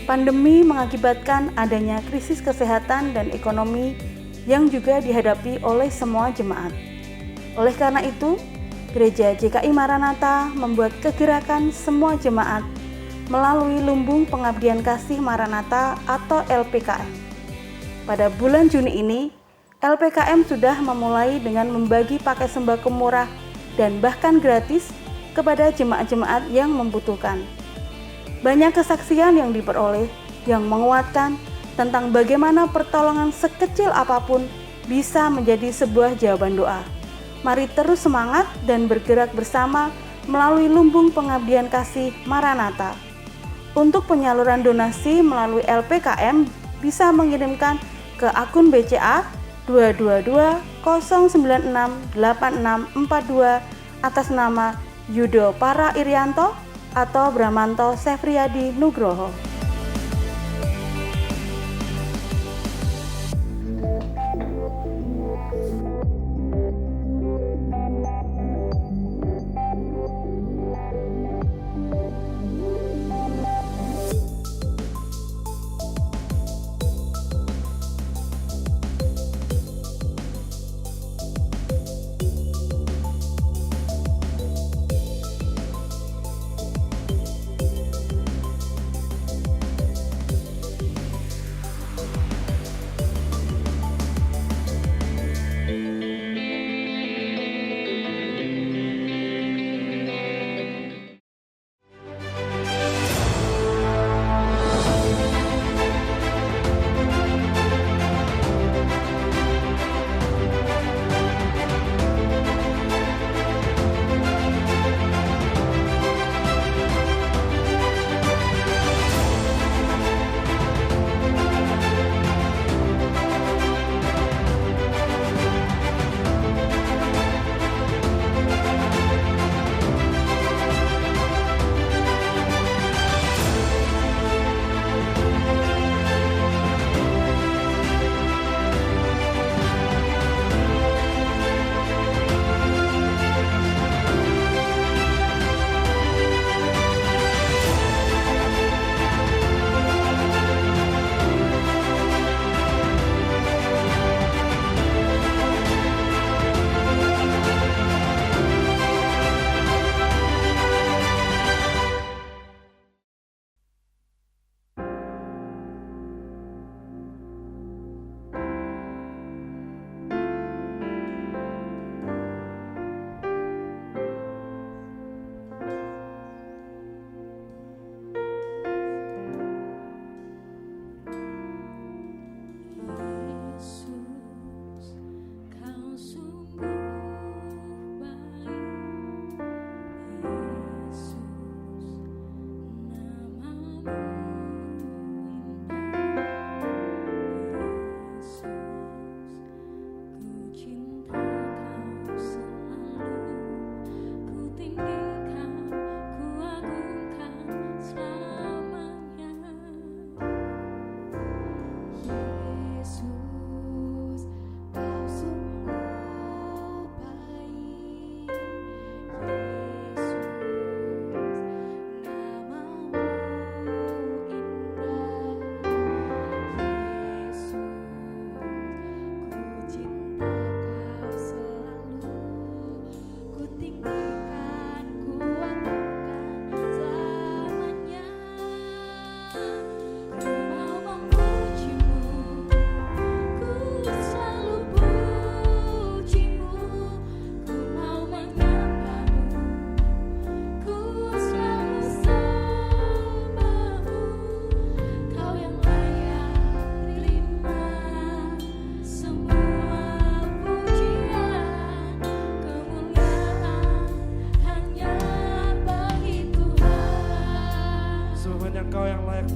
Pandemi mengakibatkan adanya krisis kesehatan dan ekonomi yang juga dihadapi oleh semua jemaat. Oleh karena itu, Gereja GKI Maranatha membuat kegerakan semua jemaat melalui Lumbung Pengabdian Kasih Maranatha atau LPKM. Pada bulan Juni ini, LPKM sudah memulai dengan membagi paket sembako murah dan bahkan gratis kepada jemaat-jemaat yang membutuhkan. Banyak kesaksian yang diperoleh yang menguatkan tentang bagaimana pertolongan sekecil apapun bisa menjadi sebuah jawaban doa. Mari terus semangat dan bergerak bersama melalui Lumbung Pengabdian Kasih Maranatha. Untuk penyaluran donasi melalui LPKM bisa mengirimkan ke akun BCA 22209686642 atas nama Yudo Para Irianto atau Bramanto Sefriadi Nugroho.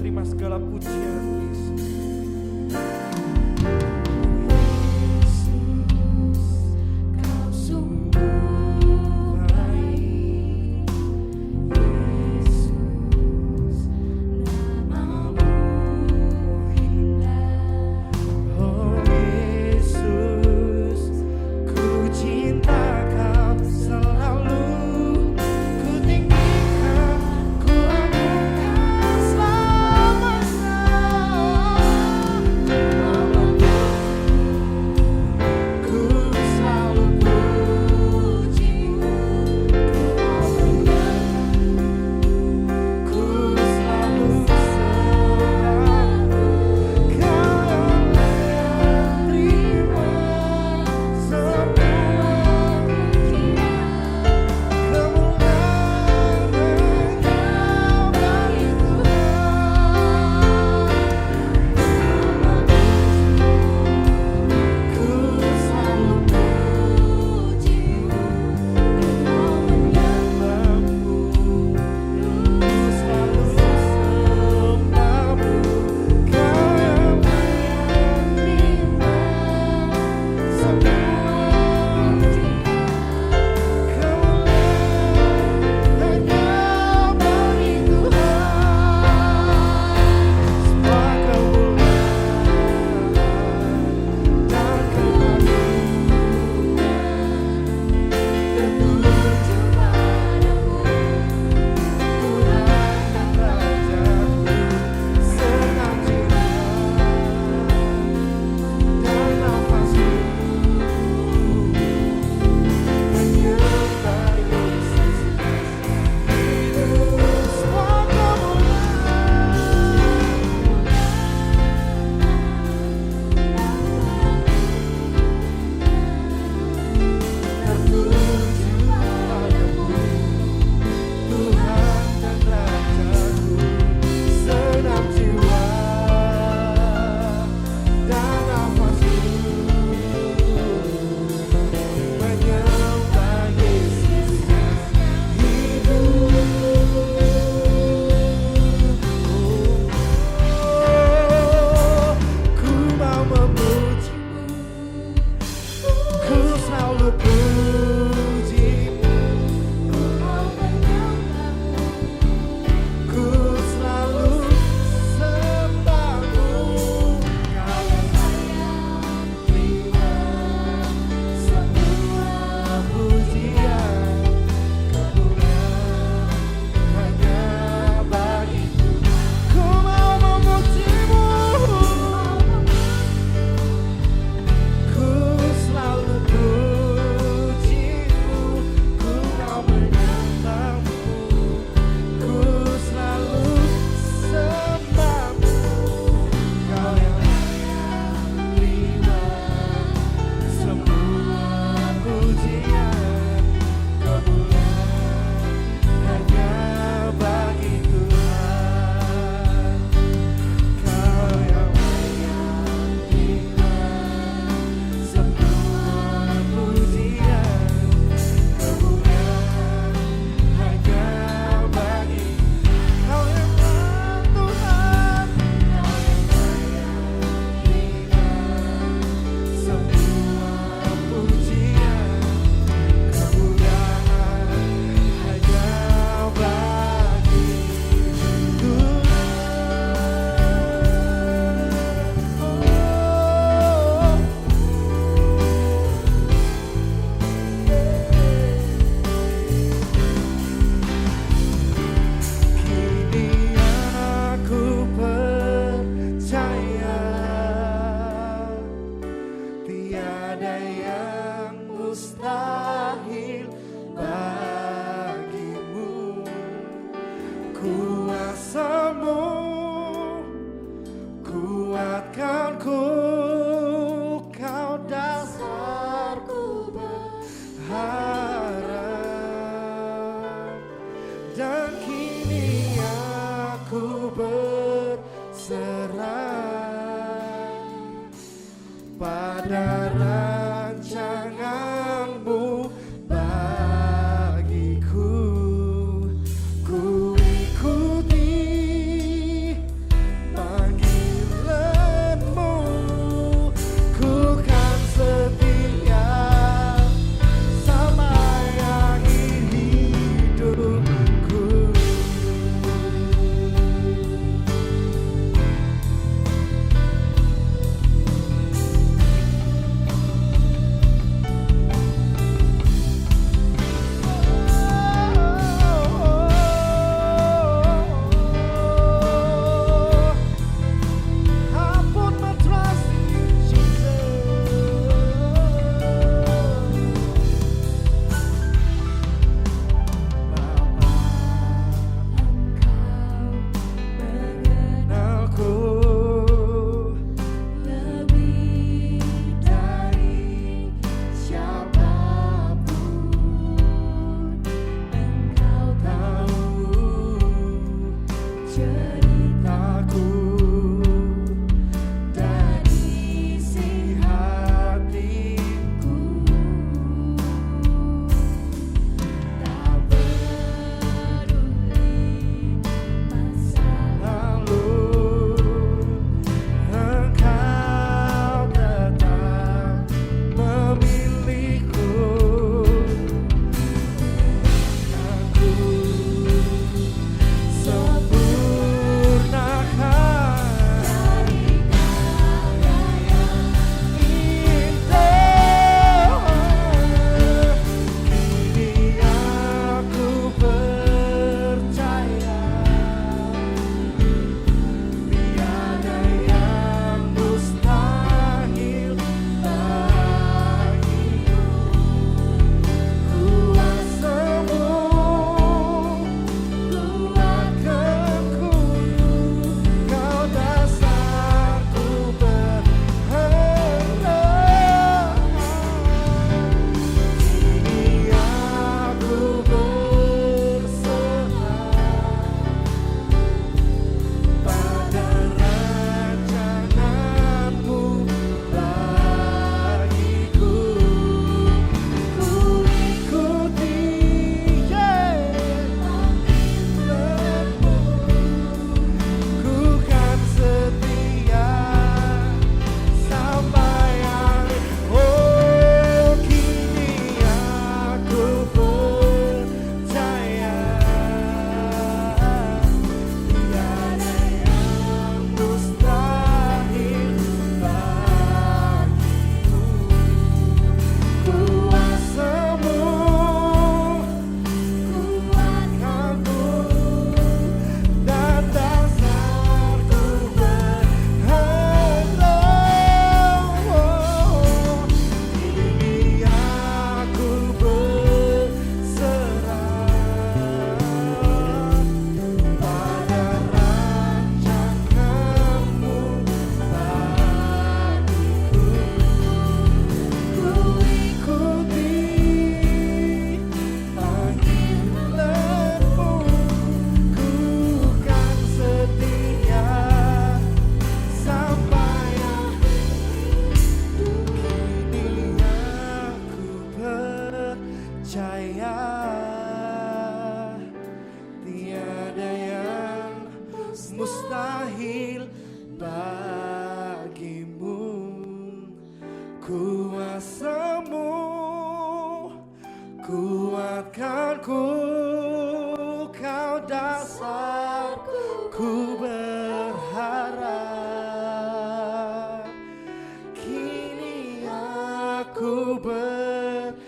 terima segala pujian Yesus. semu, kuatkanku, kau dasarku berharap. Dan kini aku berserah pada rancanganmu bagiku. Ku ikuti panggilanmu, ku kan setia sampai akhir hidupku. I put my trust in Jesus. Mengenalku lebih dari siapapun. Engkau tahu ceritaku dan isi hatiku. Tak peduli masa lalu, Engkau tetap memilihku. Aku sempurnakan indah. Kini aku percaya tiada yang mustahil bagimu. Kuasamu, kuatkanku, kau dasarku berharap. Kini aku berserah pada rancanganmu bagiku. Ku ikuti panggilanmu, ku kan setia sampai akhir. Oh, kini aku percaya tiada yang mustahil bagimu. Kuasamu, kuatkanku, dan dasarku berharap. Kini aku berserah pada rancanganmu bagiku. Ku ikuti panggilanmu, ku kan setia sampai akhir. Kini aku percaya tiada yang mustahil bagimu. Kuasamu, kuatkanku, kau dasarku, ku berharap. Kini aku berserah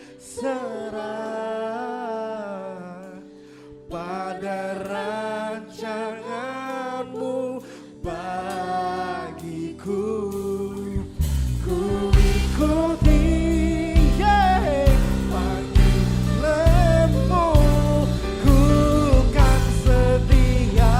pada rancanganmu bagiku. Ku ikuti panggilanmu, ku kan setia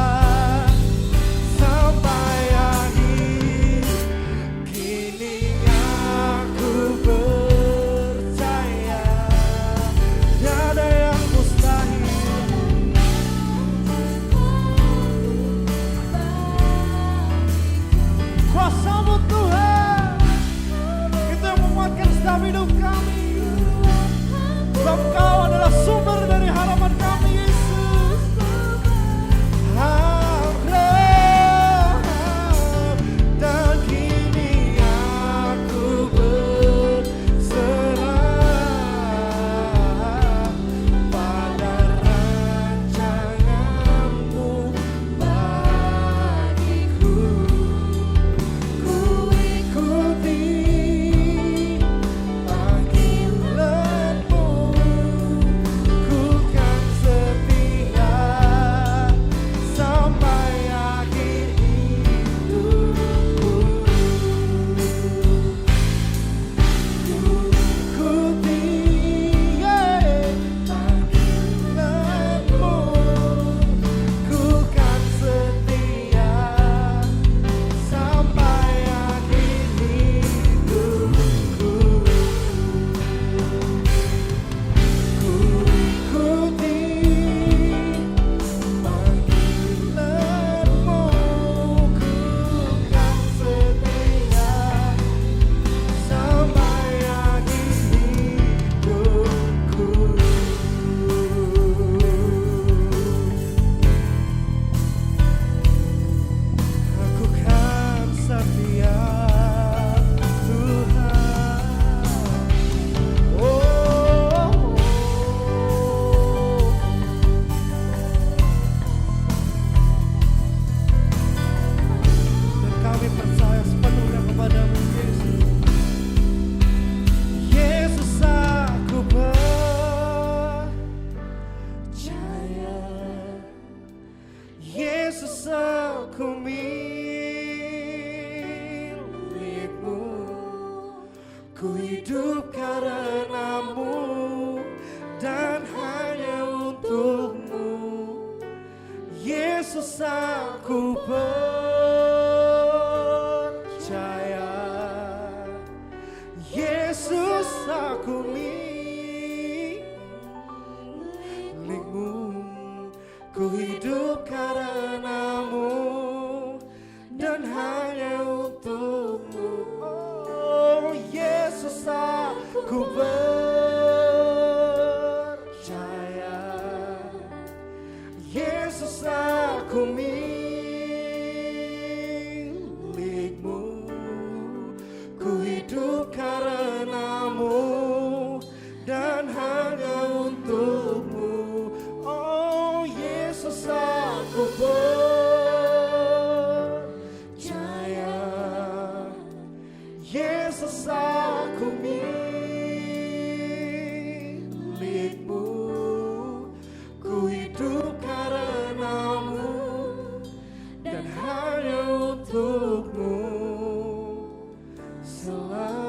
aku milik-Mu, ku hidup karenamu dan hanya untuk-Mu. Yesus, aku percaya. Yesus, aku milik-Mu, ku hidup karenamu dan hanya untuk-Mu. Oh Yesus, aku percaya. Yesus, aku milik-Mu, ku hidup karenamu dan hanya untuk-Mu. Oh Yesus, aku percaya. Yesus, aku milik-Mu, ku hidup karenamu dan hanya untuk-Mu selamanya.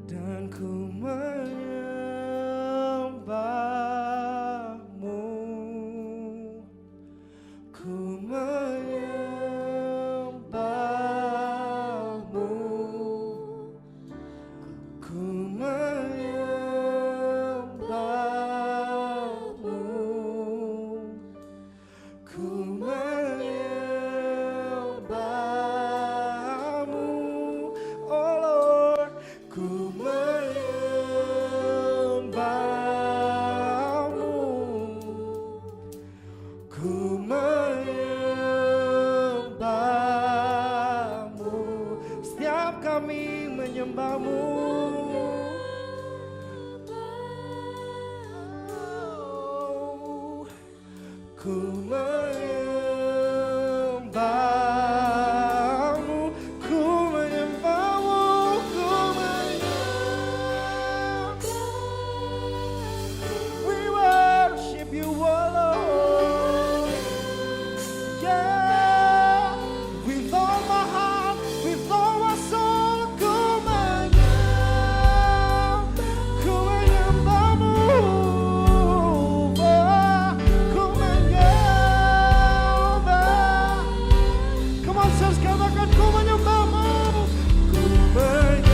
Dan ku menyembah-Mu, ku menyembah-Mu, ku menyembah-Mu, ku menyembah-Mu, oh Lord, ku menyembah-Mu, ku menyembah-Mu. Setiap kami menyembah-Mu, ku menyembah-Mu, ku menyembah-Mu, ku menyembah. We worship You, oh Lord. Yeah, with all my heart, with all my soul, ku menyembah-Mu, ku menyembah. Come on, church, katakan ku menyembah-Mu, ku menyembah.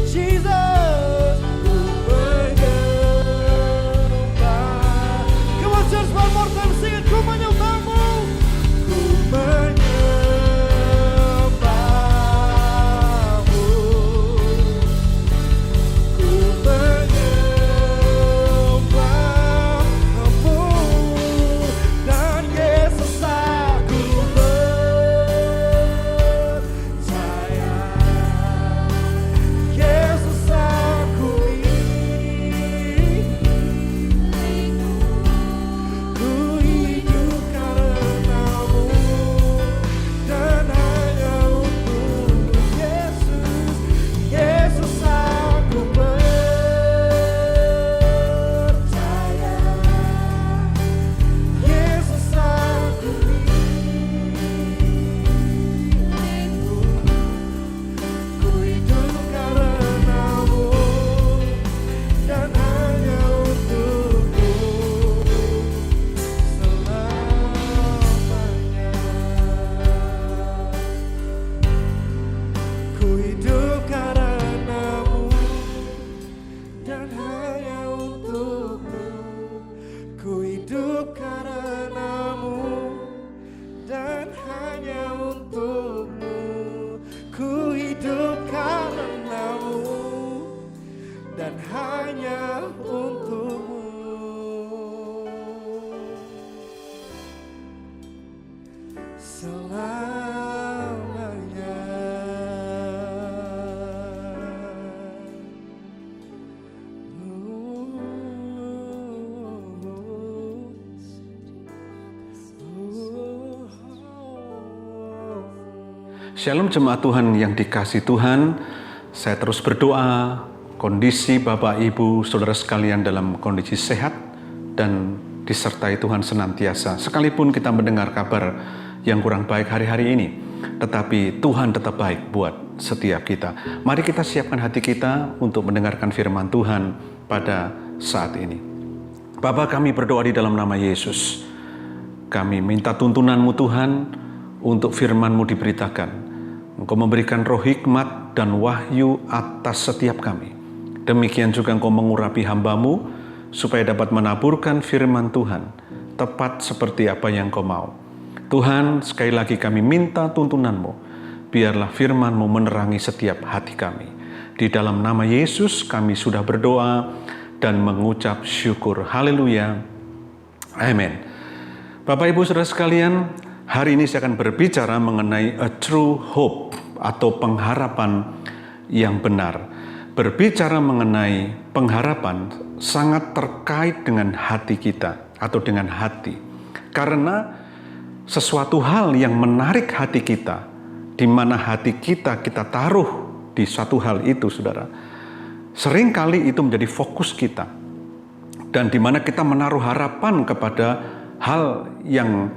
Jesus, ku menyembah. Come on, church, one more time, sing it, ku menyembah-Mu, ku menyembah-Mu, ku menyembah-Mu. Dan Yesus, aku percaya. Yesus, aku milik-Mu, ku hidup karenamu dan hanya untuk-Mu. Yesus, Yesus, aku percaya. Yesus, aku milik-Mu, ku hidup karenamu dan hanya untuk-Mu selamanya. Ku hidup karenamu dan hanya untuk-Mu. Ku hidup karenamu dan hanya untuk-Mu. Ku hidup karenamu dan hanya untuk-Mu selamanya. Shalom jemaat Tuhan yang dikasihi Tuhan, Saya terus berdoa kondisi Bapak, Ibu, Saudara sekalian dalam kondisi sehat dan disertai Tuhan senantiasa. Sekalipun kita mendengar kabar yang kurang baik hari-hari ini, tetapi Tuhan tetap baik buat setiap kita. Mari kita siapkan hati kita untuk mendengarkan firman Tuhan pada saat ini. Bapa, kami berdoa di dalam nama Yesus. Kami minta tuntunan-Mu Tuhan untuk firman-Mu diberitakan. Engkau memberikan roh hikmat dan wahyu atas setiap kami. Demikian juga Engkau mengurapi hamba-Mu supaya dapat menaburkan firman Tuhan tepat seperti apa yang Engkau mau. Tuhan, sekali lagi kami minta tuntunan-Mu. Biarlah firman-Mu menerangi setiap hati kami. Di dalam nama Yesus kami sudah berdoa dan mengucap syukur. Haleluya. Amin. Bapak, Ibu, Saudara sekalian, hari ini saya akan berbicara mengenai a true hope atau pengharapan yang benar. Berbicara mengenai pengharapan sangat terkait dengan hati kita atau dengan hati. Karena sesuatu hal yang menarik hati kita, di mana hati kita taruh di satu hal itu, saudara, seringkali itu menjadi fokus kita. Dan di mana kita menaruh harapan kepada hal yang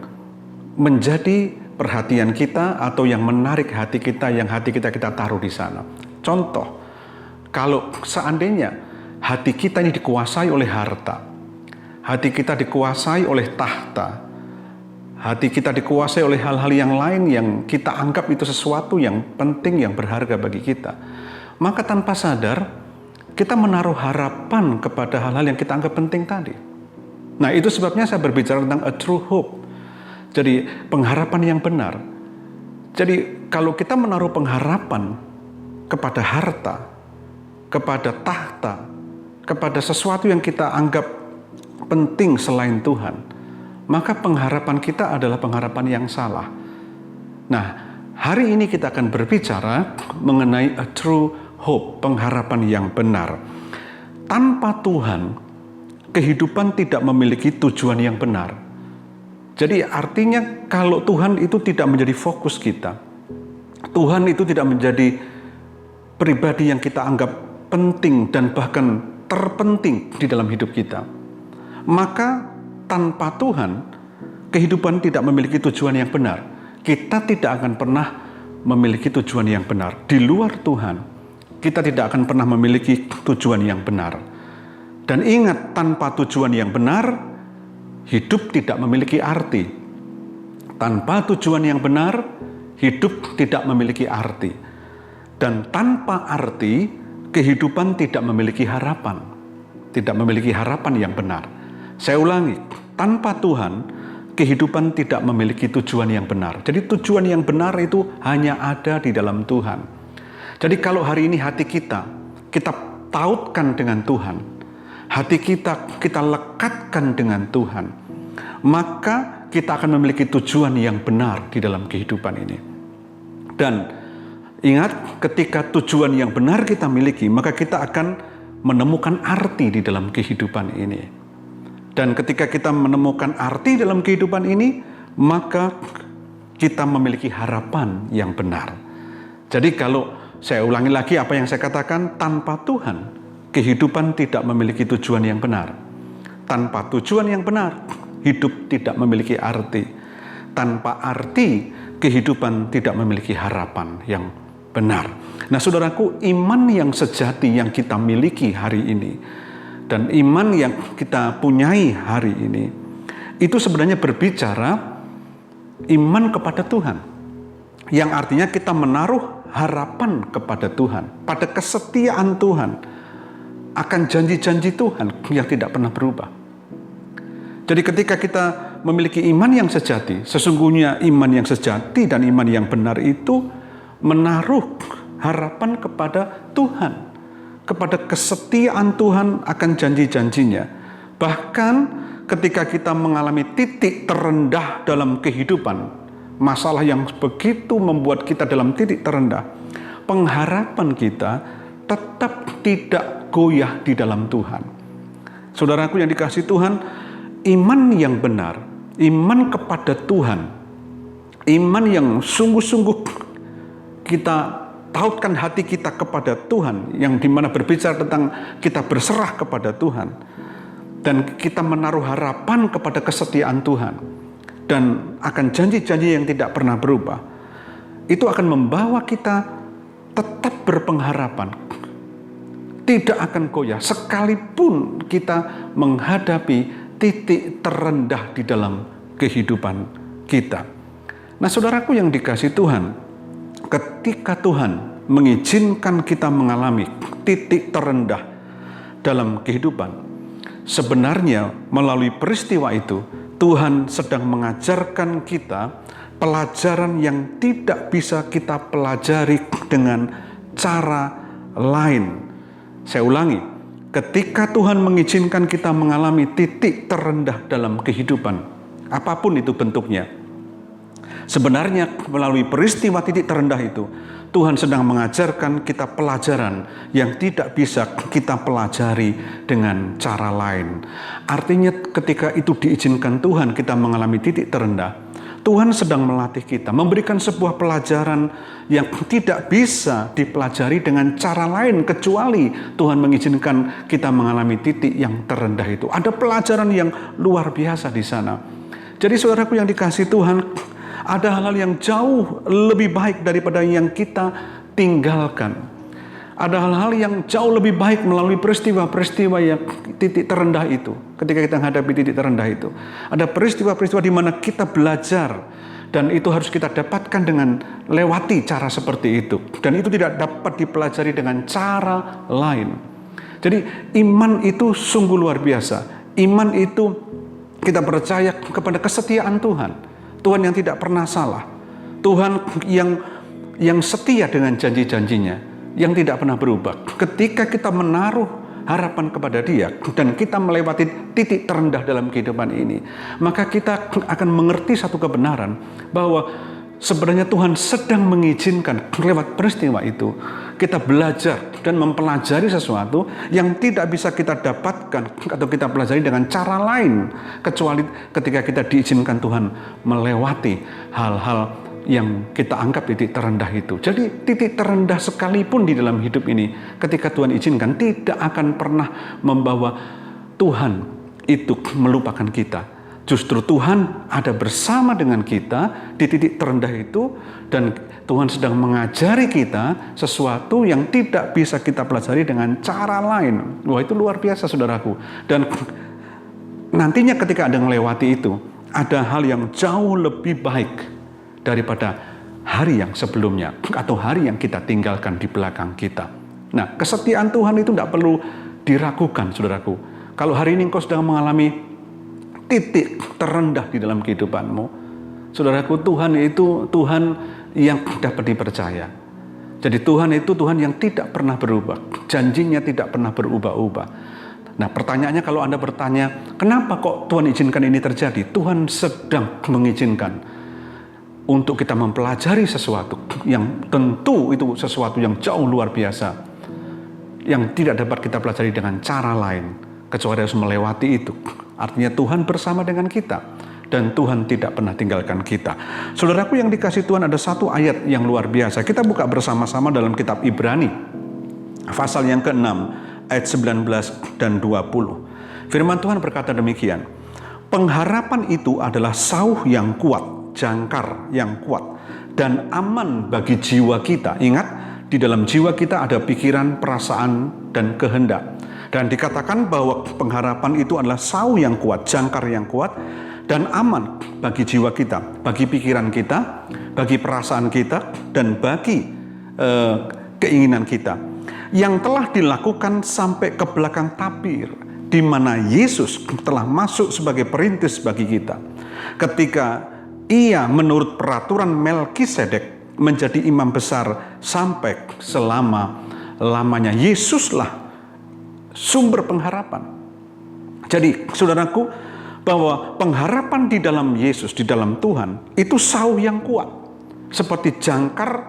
menjadi perhatian kita atau yang menarik hati kita, yang hati kita taruh di sana. Contoh, kalau seandainya hati kita ini dikuasai oleh harta, hati kita dikuasai oleh tahta, hati kita dikuasai oleh hal-hal yang lain yang kita anggap itu sesuatu yang penting, yang berharga bagi kita, maka tanpa sadar kita menaruh harapan kepada hal-hal yang kita anggap penting tadi. Nah, itu sebabnya saya berbicara tentang a true hope. Jadi pengharapan yang benar. Jadi kalau kita menaruh pengharapan kepada harta, kepada tahta, kepada sesuatu yang kita anggap penting selain Tuhan, maka pengharapan kita adalah pengharapan yang salah. Nah, hari ini kita akan berbicara mengenai a true hope, pengharapan yang benar. Tanpa Tuhan, kehidupan tidak memiliki tujuan yang benar. Jadi artinya kalau Tuhan itu tidak menjadi fokus kita, Tuhan itu tidak menjadi pribadi yang kita anggap penting dan bahkan terpenting di dalam hidup kita, maka tanpa Tuhan, kehidupan tidak memiliki tujuan yang benar. Kita tidak akan pernah memiliki tujuan yang benar. Di luar Tuhan, kita tidak akan pernah memiliki tujuan yang benar. Dan ingat, tanpa tujuan yang benar, hidup tidak memiliki arti. Tanpa tujuan yang benar, hidup tidak memiliki arti. Dan tanpa arti, kehidupan tidak memiliki harapan. Tidak memiliki harapan yang benar. Saya ulangi, tanpa Tuhan, kehidupan tidak memiliki tujuan yang benar. Jadi tujuan yang benar itu hanya ada di dalam Tuhan. Jadi kalau hari ini hati kita tautkan dengan Tuhan, hati kita lekatkan dengan Tuhan, maka kita akan memiliki tujuan yang benar di dalam kehidupan ini. Dan ingat, ketika tujuan yang benar kita miliki, maka kita akan menemukan arti di dalam kehidupan ini. Dan ketika kita menemukan arti dalam kehidupan ini, maka kita memiliki harapan yang benar. Jadi kalau saya ulangi lagi apa yang saya katakan, tanpa Tuhan, kehidupan tidak memiliki tujuan yang benar. Tanpa tujuan yang benar, hidup tidak memiliki arti. Tanpa arti, kehidupan tidak memiliki harapan yang benar. Nah, saudaraku, iman yang sejati yang kita miliki hari ini dan iman yang kita punyai hari ini, itu sebenarnya berbicara iman kepada Tuhan. Yang artinya kita menaruh harapan kepada Tuhan, pada kesetiaan Tuhan, akan janji-janji Tuhan yang tidak pernah berubah. Jadi ketika kita memiliki iman yang sejati, sesungguhnya iman yang sejati dan iman yang benar itu menaruh harapan kepada Tuhan, kepada kesetiaan Tuhan akan janji-janjinya. Bahkan ketika kita mengalami titik terendah dalam kehidupan, masalah yang begitu membuat kita dalam titik terendah, pengharapan kita tetap tidak goyah di dalam Tuhan. Saudaraku yang dikasihi Tuhan, iman yang benar, iman kepada Tuhan, iman yang sungguh-sungguh kita tautkan hati kita kepada Tuhan, yang dimana berbicara tentang kita berserah kepada Tuhan, dan kita menaruh harapan kepada kesetiaan Tuhan, dan akan janji-janji yang tidak pernah berubah, itu akan membawa kita tetap berpengharapan, tidak akan goyah, sekalipun kita menghadapi titik terendah di dalam kehidupan kita. Nah, saudaraku yang dikasihi Tuhan, ketika Tuhan mengizinkan kita mengalami titik terendah dalam kehidupan, sebenarnya melalui peristiwa itu Tuhan sedang mengajarkan kita pelajaran yang tidak bisa kita pelajari dengan cara lain. Saya ulangi, ketika Tuhan mengizinkan kita mengalami titik terendah dalam kehidupan, apapun itu bentuknya, sebenarnya melalui peristiwa titik terendah itu, Tuhan sedang mengajarkan kita pelajaran yang tidak bisa kita pelajari dengan cara lain. Artinya ketika itu diizinkan Tuhan kita mengalami titik terendah, Tuhan sedang melatih kita, memberikan sebuah pelajaran yang tidak bisa dipelajari dengan cara lain kecuali Tuhan mengizinkan kita mengalami titik yang terendah itu. Ada pelajaran yang luar biasa di sana. Jadi saudaraku yang dikasihi Tuhan, ada hal-hal yang jauh lebih baik daripada yang kita tinggalkan. Ada hal-hal yang jauh lebih baik melalui peristiwa-peristiwa yang titik terendah itu. Ketika kita menghadapi titik terendah itu, ada peristiwa-peristiwa di mana kita belajar, dan itu harus kita dapatkan dengan lewati cara seperti itu. Dan itu tidak dapat dipelajari dengan cara lain. Jadi iman itu sungguh luar biasa. Iman itu kita percaya kepada kesetiaan Tuhan. Tuhan yang tidak pernah salah. Tuhan yang setia dengan janji-janjinya, yang tidak pernah berubah. Ketika kita menaruh harapan kepada Dia dan kita melewati titik terendah dalam kehidupan ini, maka kita akan mengerti satu kebenaran bahwa sebenarnya Tuhan sedang mengizinkan lewat peristiwa itu kita belajar dan mempelajari sesuatu yang tidak bisa kita dapatkan atau kita pelajari dengan cara lain kecuali ketika kita diizinkan Tuhan melewati hal-hal yang kita anggap titik terendah itu. Jadi titik terendah sekalipun di dalam hidup ini, ketika Tuhan izinkan, tidak akan pernah membawa Tuhan itu melupakan kita. Justru Tuhan ada bersama dengan kita di titik terendah itu, dan Tuhan sedang mengajari kita sesuatu yang tidak bisa kita pelajari dengan cara lain. Wah, itu luar biasa saudaraku. Dan nantinya ketika ada melewati itu, ada hal yang jauh lebih baik daripada hari yang sebelumnya atau hari yang kita tinggalkan di belakang kita. Nah, kesetiaan Tuhan itu tidak perlu diragukan, saudaraku. Kalau hari ini engkau sedang mengalami titik terendah di dalam kehidupanmu, saudaraku, Tuhan itu Tuhan yang dapat dipercaya. Jadi Tuhan itu Tuhan yang tidak pernah berubah. Janjinya tidak pernah berubah-ubah. Nah, pertanyaannya kalau Anda bertanya, kenapa kok Tuhan izinkan ini terjadi? Tuhan sedang mengizinkan untuk kita mempelajari sesuatu yang tentu itu sesuatu yang jauh luar biasa, yang tidak dapat kita pelajari dengan cara lain kecuali harus melewati itu. Artinya Tuhan bersama dengan kita dan Tuhan tidak pernah tinggalkan kita. Saudaraku yang dikasihi Tuhan, ada satu ayat yang luar biasa. Kita buka bersama-sama dalam kitab Ibrani pasal yang ke-6 ayat 19 dan 20. Firman Tuhan berkata demikian, pengharapan itu adalah sauh yang kuat, jangkar yang kuat dan aman bagi jiwa kita. Ingat, di dalam jiwa kita ada pikiran, perasaan, dan kehendak. Dan dikatakan bahwa pengharapan itu adalah sauh yang kuat, jangkar yang kuat, dan aman bagi jiwa kita, bagi pikiran kita, bagi perasaan kita, dan bagi keinginan kita, yang telah dilakukan sampai ke belakang tabir, di mana Yesus telah masuk sebagai perintis bagi kita. Ketika Ia menurut peraturan Melkisedek menjadi imam besar sampai selama-lamanya. Yesuslah sumber pengharapan. Jadi saudaraku, bahwa pengharapan di dalam Yesus, di dalam Tuhan, itu sauh yang kuat. Seperti jangkar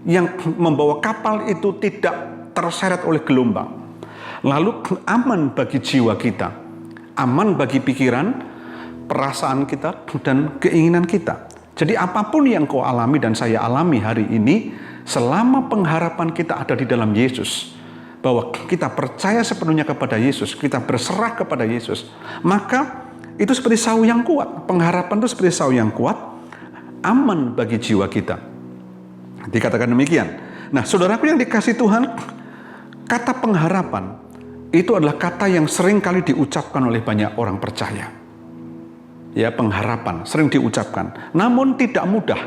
yang membawa kapal itu tidak terseret oleh gelombang. Lalu aman bagi jiwa kita, aman bagi pikiran, perasaan kita, dan keinginan kita. Jadi apapun yang kau alami dan saya alami hari ini, selama pengharapan kita ada di dalam Yesus, bahwa kita percaya sepenuhnya kepada Yesus, kita berserah kepada Yesus, maka itu seperti sauh yang kuat. Pengharapan itu seperti sauh yang kuat, aman bagi jiwa kita. Dikatakan demikian. Nah, saudaraku yang dikasihi Tuhan, kata pengharapan itu adalah kata yang sering kali diucapkan oleh banyak orang percaya. Ya, pengharapan sering diucapkan, namun tidak mudah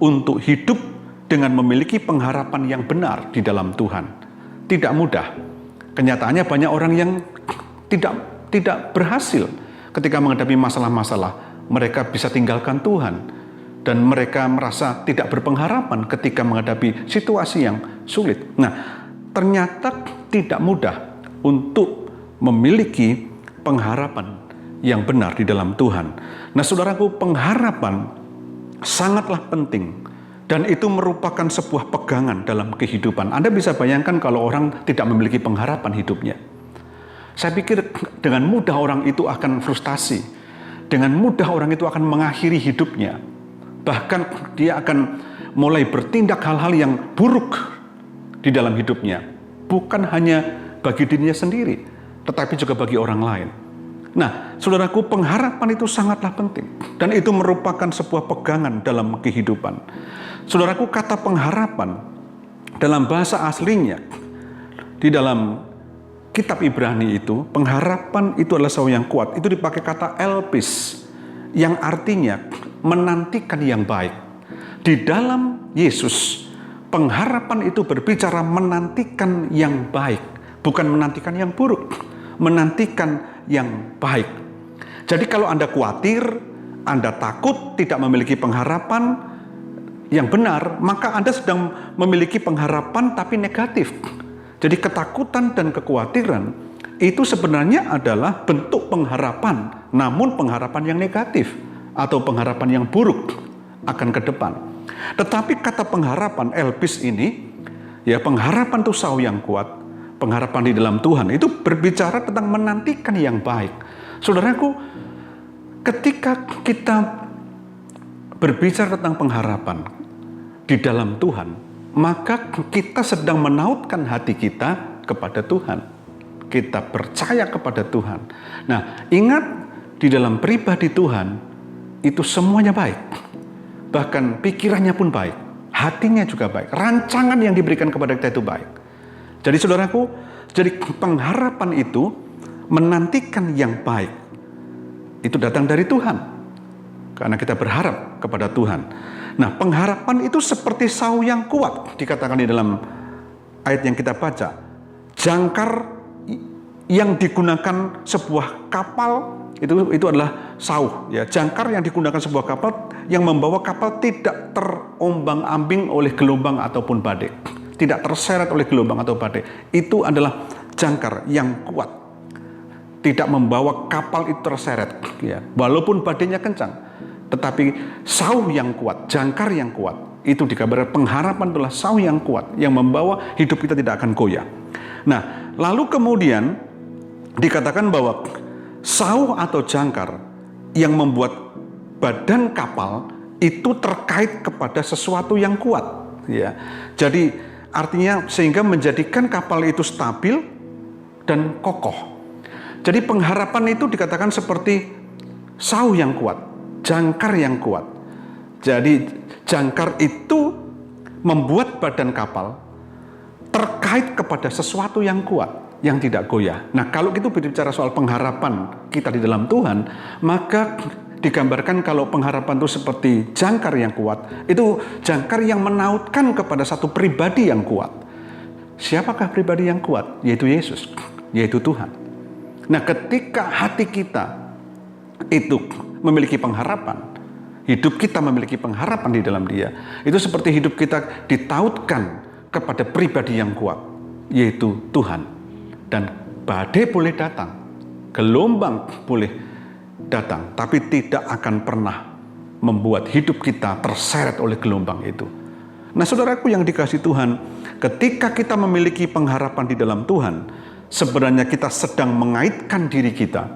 untuk hidup dengan memiliki pengharapan yang benar di dalam Tuhan. Tidak mudah. Kenyataannya banyak orang yang tidak berhasil ketika menghadapi masalah-masalah. Mereka bisa tinggalkan Tuhan dan mereka merasa tidak berpengharapan ketika menghadapi situasi yang sulit. Nah, ternyata tidak mudah untuk memiliki pengharapan yang benar di dalam Tuhan. Nah, saudaraku, pengharapan sangatlah penting. Dan itu merupakan sebuah pegangan dalam kehidupan. Anda bisa bayangkan kalau orang tidak memiliki pengharapan hidupnya. Saya pikir dengan mudah orang itu akan frustasi. Dengan mudah orang itu akan mengakhiri hidupnya. Bahkan dia akan mulai bertindak hal-hal yang buruk di dalam hidupnya. Bukan hanya bagi dirinya sendiri, tetapi juga bagi orang lain. Nah, saudaraku, pengharapan itu sangatlah penting. Dan itu merupakan sebuah pegangan dalam kehidupan. Saudaraku, kata pengharapan dalam bahasa aslinya, di dalam kitab Ibrani itu, pengharapan itu adalah sauh yang kuat. Itu dipakai kata elpis, yang artinya menantikan yang baik. Di dalam Yesus, pengharapan itu berbicara menantikan yang baik, bukan menantikan yang buruk, menantikan yang baik. Jadi kalau Anda khawatir, Anda takut, tidak memiliki pengharapan yang benar, maka Anda sedang memiliki pengharapan tapi negatif. Jadi ketakutan dan kekhawatiran itu sebenarnya adalah bentuk pengharapan, namun pengharapan yang negatif atau pengharapan yang buruk akan ke depan. Tetapi kata pengharapan elpis ini, ya, pengharapan itu sauh yang kuat, pengharapan di dalam Tuhan itu berbicara tentang menantikan yang baik. Saudaraku, ketika kita berbicara tentang pengharapan di dalam Tuhan, maka kita sedang menautkan hati kita kepada Tuhan. Kita percaya kepada Tuhan. Nah, ingat, di dalam pribadi Tuhan itu semuanya baik. Bahkan pikirannya pun baik, hatinya juga baik, rancangan yang diberikan kepada kita itu baik. Jadi saudaraku, jadi pengharapan itu menantikan yang baik. Itu datang dari Tuhan. Karena kita berharap kepada Tuhan. Nah, pengharapan itu seperti sauh yang kuat, dikatakan di dalam ayat yang kita baca. Jangkar yang digunakan sebuah kapal itu adalah sauh, ya. Jangkar yang digunakan sebuah kapal yang membawa kapal tidak terombang-ambing oleh gelombang ataupun badai. Tidak terseret oleh gelombang atau badai. Itu adalah jangkar yang kuat. Tidak membawa kapal itu terseret, ya. Walaupun badainya kencang. Tetapi sauh yang kuat, jangkar yang kuat, itu dikabarkan pengharapan adalah sauh yang kuat, yang membawa hidup kita tidak akan goyah. Nah, lalu kemudian dikatakan bahwa sauh atau jangkar yang membuat badan kapal itu terkait kepada sesuatu yang kuat, ya. Jadi artinya sehingga menjadikan kapal itu stabil dan kokoh. Jadi pengharapan itu dikatakan seperti sauh yang kuat, jangkar yang kuat. Jadi jangkar itu membuat badan kapal terkait kepada sesuatu yang kuat, yang tidak goyah. Nah, kalau kita berbicara soal pengharapan kita di dalam Tuhan, maka digambarkan kalau pengharapan itu seperti jangkar yang kuat, itu jangkar yang menautkan kepada satu pribadi yang kuat. Siapakah pribadi yang kuat? Yaitu Yesus, yaitu Tuhan. Nah, ketika hati kita itu memiliki pengharapan, hidup kita memiliki pengharapan di dalam Dia, itu seperti hidup kita ditautkan kepada pribadi yang kuat, yaitu Tuhan. Dan badai boleh datang, gelombang boleh datang, tapi tidak akan pernah membuat hidup kita terseret oleh gelombang itu. Nah, saudaraku yang dikasihi Tuhan, ketika kita memiliki pengharapan di dalam Tuhan, sebenarnya kita sedang mengaitkan diri kita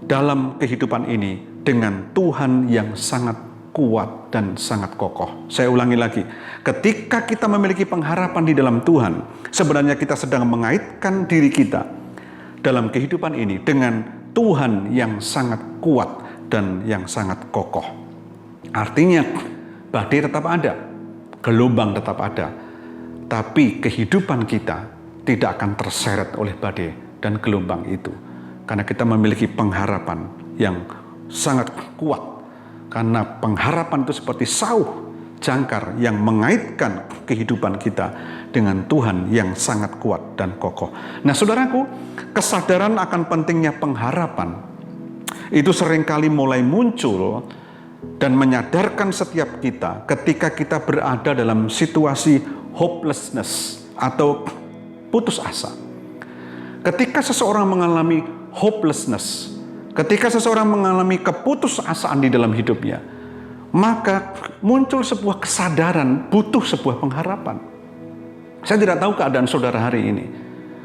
dalam kehidupan ini dengan Tuhan yang sangat kuat dan sangat kokoh. Saya ulangi lagi, ketika kita memiliki pengharapan di dalam Tuhan, sebenarnya kita sedang mengaitkan diri kita dalam kehidupan ini dengan Tuhan yang sangat kuat dan yang sangat kokoh. Artinya, badai tetap ada, gelombang tetap ada, tapi kehidupan kita tidak akan terseret oleh badai dan gelombang itu. Karena kita memiliki pengharapan yang sangat kuat. Karena pengharapan itu seperti sauh jangkar yang mengaitkan kehidupan kita dengan Tuhan yang sangat kuat dan kokoh. Nah, saudaraku, kesadaran akan pentingnya pengharapan itu seringkali mulai muncul dan menyadarkan setiap kita ketika kita berada dalam situasi hopelessness atau putus asa. Ketika seseorang mengalami hopelessness, ketika seseorang mengalami keputusasaan di dalam hidupnya, maka muncul sebuah kesadaran butuh sebuah pengharapan. Saya tidak tahu keadaan saudara hari ini.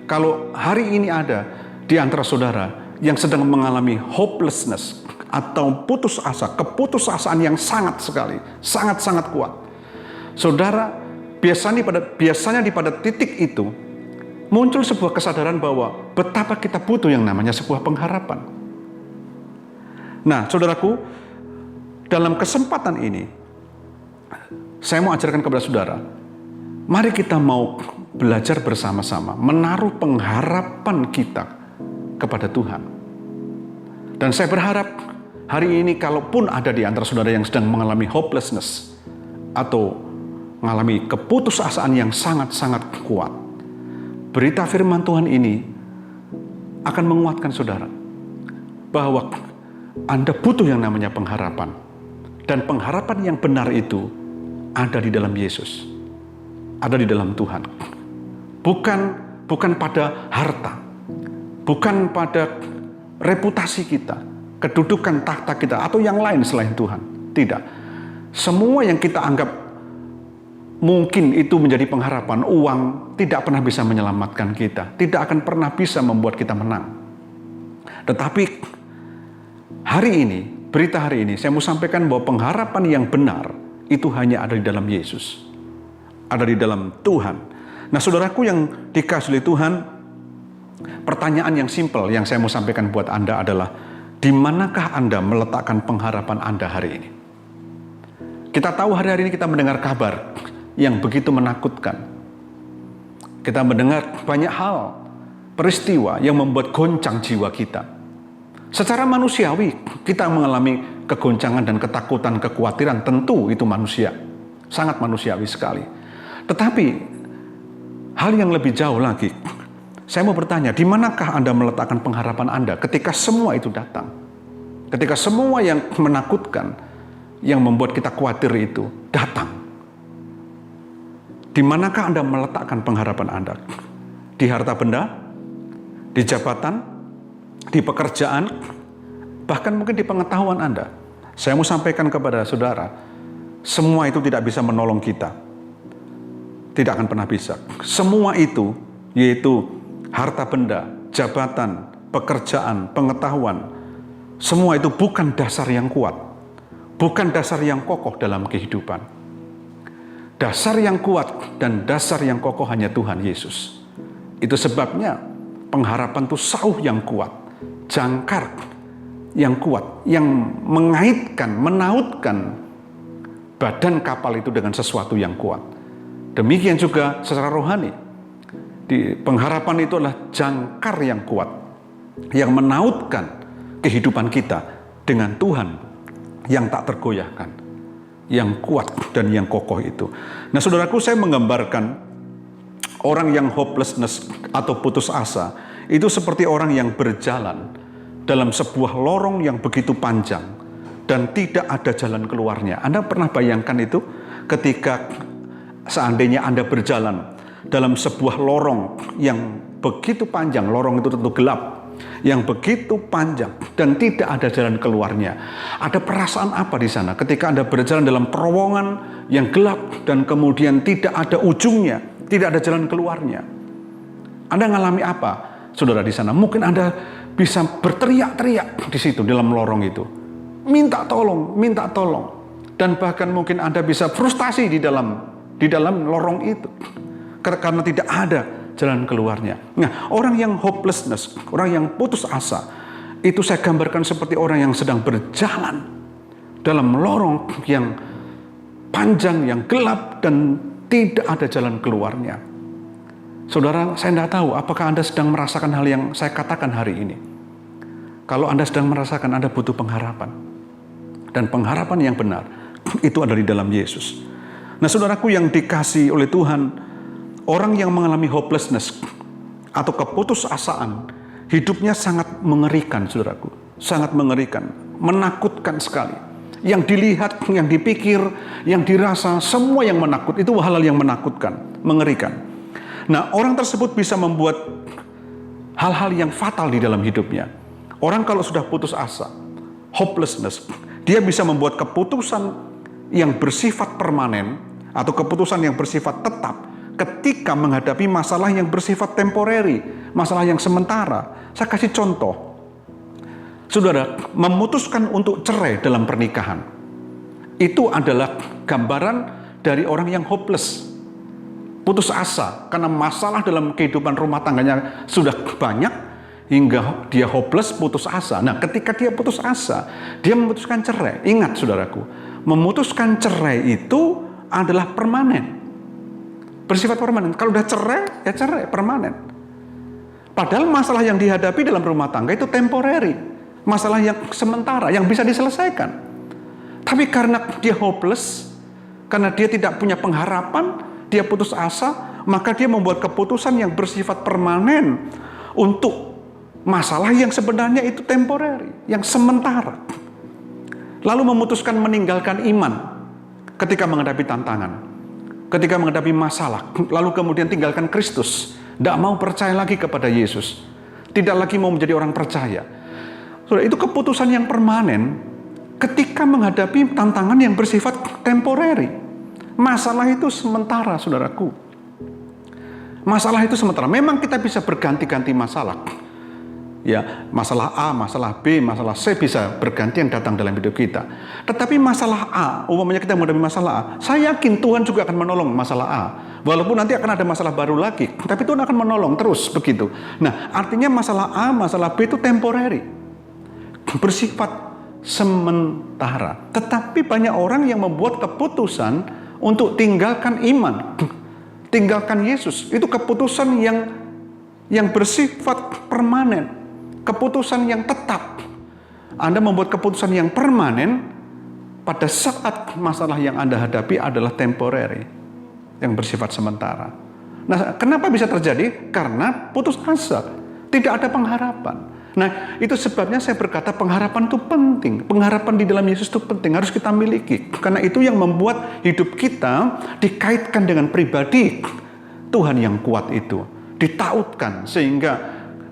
Kalau hari ini ada di antara saudara yang sedang mengalami hopelessness atau putus asa, keputusasaan yang sangat sekali, sangat-sangat kuat. Saudara, biasanya pada titik itu muncul sebuah kesadaran bahwa betapa kita butuh yang namanya sebuah pengharapan. Nah, saudaraku, dalam kesempatan ini, saya mau ajarkan kepada saudara, mari kita mau belajar bersama-sama, menaruh pengharapan kita kepada Tuhan. Dan saya berharap hari ini kalaupun ada di antara saudara yang sedang mengalami hopelessness atau mengalami keputusasaan yang sangat-sangat kuat, berita firman Tuhan ini akan menguatkan saudara bahwa Anda butuh yang namanya pengharapan. Dan pengharapan yang benar itu ada di dalam Yesus. Ada di dalam Tuhan. Bukan pada harta. Bukan pada reputasi kita, kedudukan tahta kita, atau yang lain selain Tuhan. Tidak. Semua yang kita anggap mungkin itu menjadi pengharapan, uang tidak pernah bisa menyelamatkan kita. Tidak akan pernah bisa membuat kita menang. Tetapi hari ini, berita hari ini, saya mau sampaikan bahwa pengharapan yang benar itu hanya ada di dalam Yesus. Ada di dalam Tuhan. Nah, saudaraku yang dikasihi oleh Tuhan, pertanyaan yang simpel yang saya mau sampaikan buat Anda adalah, di manakah Anda meletakkan pengharapan Anda hari ini? Kita tahu hari-hari ini kita mendengar kabar yang begitu menakutkan. Kita mendengar banyak hal, peristiwa yang membuat goncang jiwa kita. Secara manusiawi, kita mengalami kegoncangan dan ketakutan, kekhawatiran, tentu itu manusia. Sangat manusiawi sekali. Tetapi, hal yang lebih jauh lagi, saya mau bertanya, di manakah Anda meletakkan pengharapan Anda ketika semua itu datang? Ketika semua yang menakutkan, yang membuat kita khawatir itu datang. Di manakah Anda meletakkan pengharapan Anda? Di harta benda? Di jabatan? Di pekerjaan, bahkan mungkin di pengetahuan Anda. Saya mau sampaikan kepada saudara, semua itu tidak bisa menolong kita. Tidak akan pernah bisa. Semua itu, yaitu harta benda, jabatan, pekerjaan, pengetahuan, semua itu bukan dasar yang kuat. Bukan dasar yang kokoh dalam kehidupan. Dasar yang kuat dan dasar yang kokoh hanya Tuhan Yesus. Itu sebabnya pengharapan itu sauh yang kuat. Jangkar yang kuat, yang mengaitkan, menautkan badan kapal itu dengan sesuatu yang kuat. Demikian juga secara rohani. Di pengharapan itu adalah jangkar yang kuat, yang menautkan kehidupan kita dengan Tuhan yang tak tergoyahkan, yang kuat dan yang kokoh itu. Nah, saudaraku, saya menggambarkan orang yang hopelessness atau putus asa itu seperti orang yang berjalan dalam sebuah lorong yang begitu panjang dan tidak ada jalan keluarnya. Anda pernah bayangkan itu ketika seandainya Anda berjalan dalam sebuah lorong yang begitu panjang, lorong itu tentu gelap, yang begitu panjang dan tidak ada jalan keluarnya. Ada perasaan apa di sana ketika Anda berjalan dalam terowongan yang gelap dan kemudian tidak ada ujungnya, tidak ada jalan keluarnya? Anda ngalami apa, saudara, di sana? Mungkin Anda bisa berteriak-teriak di situ, dalam lorong itu. Minta tolong, minta tolong. Dan bahkan mungkin Anda bisa frustasi di dalam lorong itu. Karena tidak ada jalan keluarnya. Nah, orang yang hopelessness, orang yang putus asa, itu saya gambarkan seperti orang yang sedang berjalan dalam lorong yang panjang, yang gelap, dan tidak ada jalan keluarnya. Saudara, saya tidak tahu apakah Anda sedang merasakan hal yang saya katakan hari ini. Kalau Anda sedang merasakan, Anda butuh pengharapan. Dan pengharapan yang benar, itu ada di dalam Yesus. Nah, saudaraku yang dikasihi oleh Tuhan, orang yang mengalami hopelessness atau keputusasaan, hidupnya sangat mengerikan, saudaraku. Sangat mengerikan, menakutkan sekali. Yang dilihat, yang dipikir, yang dirasa, semua yang menakut, itu hal-hal yang menakutkan, mengerikan. Nah, orang tersebut bisa membuat hal-hal yang fatal di dalam hidupnya. Orang kalau sudah putus asa, hopelessness, dia bisa membuat keputusan yang bersifat permanen atau keputusan yang bersifat tetap ketika menghadapi masalah yang bersifat temporary, masalah yang sementara. Saya kasih contoh. Saudara, memutuskan untuk cerai dalam pernikahan, itu adalah gambaran dari orang yang hopeless, putus asa, karena masalah dalam kehidupan rumah tangganya sudah banyak, hingga dia hopeless, putus asa. Nah, ketika dia putus asa, dia memutuskan cerai. Ingat, saudaraku, memutuskan cerai itu adalah permanen, bersifat permanen. Kalau udah cerai, ya cerai, permanen. Padahal masalah yang dihadapi dalam rumah tangga itu temporary, masalah yang sementara, yang bisa diselesaikan. Tapi karena dia hopeless, karena dia tidak punya pengharapan, dia putus asa, maka dia membuat keputusan yang bersifat permanen untuk masalah yang sebenarnya itu temporary, yang sementara. Lalu memutuskan meninggalkan iman ketika menghadapi tantangan, ketika menghadapi masalah, lalu kemudian tinggalkan Kristus, tidak mau percaya lagi kepada Yesus, tidak lagi mau menjadi orang percaya. Saudara, itu keputusan yang permanen ketika menghadapi tantangan yang bersifat temporary. Masalah itu sementara, saudaraku. Masalah itu sementara. Memang kita bisa berganti-ganti masalah. Ya, masalah A, masalah B, masalah C bisa bergantian datang dalam hidup kita. Tetapi masalah A, umpamanya kita menghadapi masalah A, saya yakin Tuhan juga akan menolong masalah A. Walaupun nanti akan ada masalah baru lagi, tapi Tuhan akan menolong terus begitu. Nah, artinya masalah A, masalah B itu temporary, bersifat sementara. Tetapi banyak orang yang membuat keputusan untuk tinggalkan iman, tinggalkan Yesus. Itu keputusan yang bersifat permanen, keputusan yang tetap. Anda membuat keputusan yang permanen pada saat masalah yang Anda hadapi adalah temporary, yang bersifat sementara. Nah, kenapa bisa terjadi? Karena putus asa, tidak ada pengharapan. Nah, itu sebabnya saya berkata pengharapan itu penting. Pengharapan di dalam Yesus itu penting, harus kita miliki. Karena itu yang membuat hidup kita dikaitkan dengan pribadi Tuhan yang kuat itu, ditautkan sehingga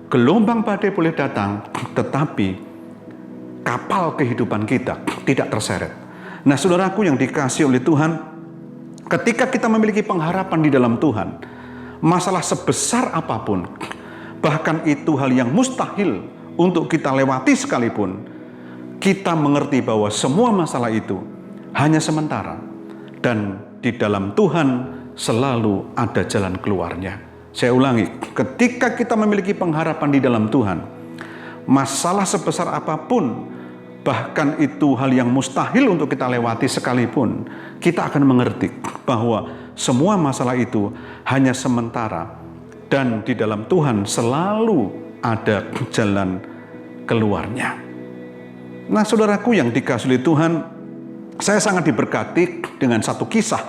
gelombang badai boleh datang, tetapi kapal kehidupan kita tidak terseret. Nah, saudaraku yang dikasihi oleh Tuhan, ketika kita memiliki pengharapan di dalam Tuhan, masalah sebesar apapun, bahkan itu hal yang mustahil untuk kita lewati sekalipun, kita mengerti bahwa semua masalah itu hanya sementara, dan di dalam Tuhan selalu ada jalan keluarnya. Saya ulangi, ketika kita memiliki pengharapan di dalam Tuhan, masalah sebesar apapun, bahkan itu hal yang mustahil untuk kita lewati sekalipun, kita akan mengerti bahwa semua masalah itu hanya sementara, dan di dalam Tuhan selalu ada jalan keluarnya. Nah, saudaraku yang dikasihi oleh Tuhan, saya sangat diberkati dengan satu kisah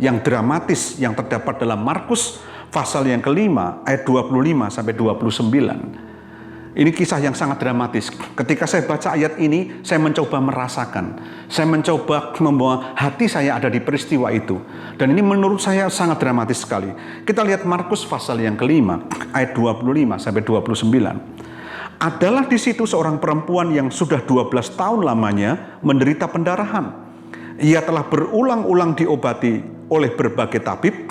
yang dramatis yang terdapat dalam Markus pasal yang kelima, ayat 25 sampai 29. Ini kisah yang sangat dramatis. Ketika saya baca ayat ini, saya mencoba merasakan. Saya mencoba membawa hati saya ada di peristiwa itu. Dan ini menurut saya sangat dramatis sekali. Kita lihat Markus pasal yang kelima, ayat 25 sampai 29. Adalah di situ seorang perempuan yang sudah 12 tahun lamanya menderita pendarahan. Ia telah berulang-ulang diobati oleh berbagai tabib,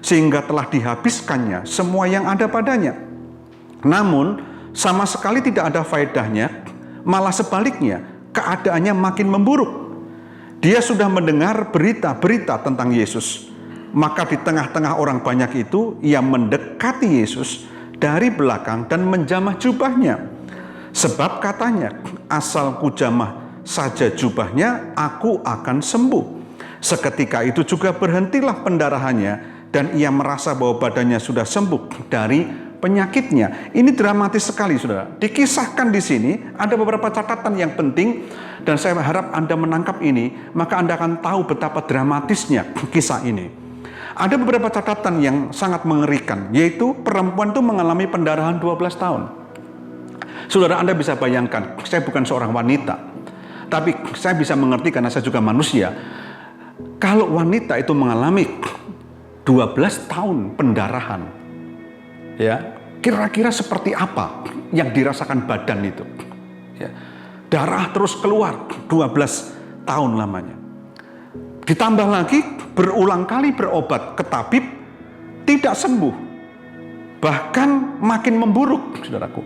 sehingga telah dihabiskannya semua yang ada padanya. Namun, sama sekali tidak ada faedahnya, malah sebaliknya, keadaannya makin memburuk. Dia sudah mendengar berita-berita tentang Yesus. Maka di tengah-tengah orang banyak itu, ia mendekati Yesus dari belakang dan menjamah jubahnya. Sebab katanya, asal kujamah saja jubahnya, aku akan sembuh. Seketika itu juga berhentilah pendarahannya, dan ia merasa bahwa badannya sudah sembuh dari penyakitnya. Ini dramatis sekali, saudara. Dikisahkan di sini, ada beberapa catatan yang penting, dan saya harap Anda menangkap ini, maka Anda akan tahu betapa dramatisnya kisah ini. Ada beberapa catatan yang sangat mengerikan, yaitu perempuan itu mengalami pendarahan 12 tahun. Saudara, Anda bisa bayangkan, saya bukan seorang wanita, tapi saya bisa mengerti karena saya juga manusia. Kalau wanita itu mengalami 12 tahun pendarahan, ya, kira-kira seperti apa yang dirasakan badan itu? Ya, darah terus keluar 12 tahun lamanya. Ditambah lagi berulang kali berobat ke tabib, tidak sembuh, bahkan makin memburuk, saudaraku.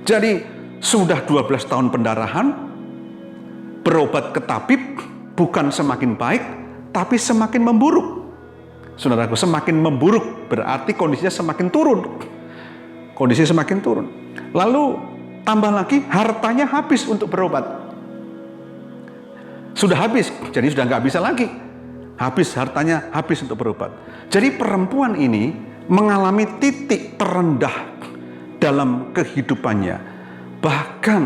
Jadi sudah 12 tahun pendarahan, berobat ke tabib, bukan semakin baik, tapi semakin memburuk. Saudaraku, semakin memburuk berarti kondisinya semakin turun. Kondisinya semakin turun. Lalu tambah lagi hartanya habis untuk berobat. Sudah habis, jadi sudah nggak bisa lagi. Habis hartanya, habis untuk berobat. Jadi perempuan ini mengalami titik terendah dalam kehidupannya. Bahkan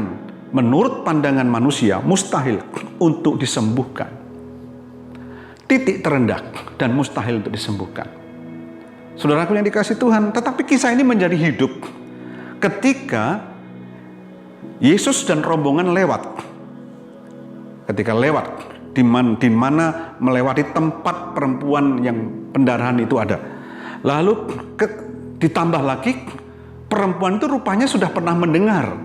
menurut pandangan manusia mustahil untuk disembuhkan. Titik terendah dan mustahil untuk disembuhkan. Saudaraku yang dikasihi Tuhan, tetapi kisah ini menjadi hidup ketika Yesus dan rombongan lewat. Ketika lewat, di mana melewati tempat perempuan yang pendarahan itu ada. Lalu ditambah lagi, perempuan itu rupanya sudah pernah mendengar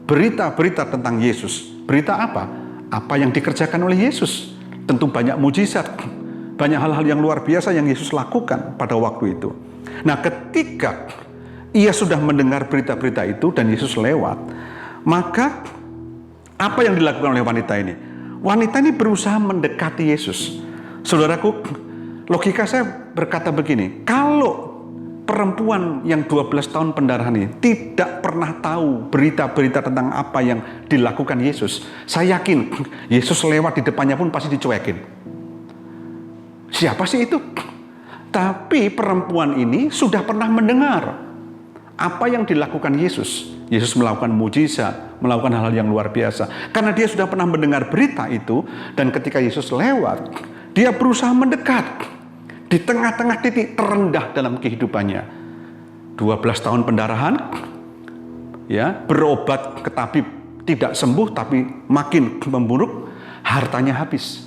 berita-berita tentang Yesus. Berita apa? Apa yang dikerjakan oleh Yesus. Tentu banyak mujizat, banyak hal-hal yang luar biasa yang Yesus lakukan pada waktu itu. Nah, ketika ia sudah mendengar berita-berita itu dan Yesus lewat, maka apa yang dilakukan oleh wanita ini? Wanita ini berusaha mendekati Yesus. Saudaraku, logika saya berkata begini, kalau perempuan yang 12 tahun pendarahan ini tidak pernah tahu berita-berita tentang apa yang dilakukan Yesus, saya yakin Yesus lewat di depannya pun pasti dicuekin. Siapa sih itu? Tapi perempuan ini sudah pernah mendengar apa yang dilakukan Yesus. Yesus melakukan mujizat, melakukan hal-hal yang luar biasa. Karena dia sudah pernah mendengar berita itu, dan ketika Yesus lewat, dia berusaha mendekat di tengah-tengah titik terendah dalam kehidupannya. 12 tahun pendarahan, ya, berobat ke tabib tidak sembuh tapi makin memburuk, hartanya habis.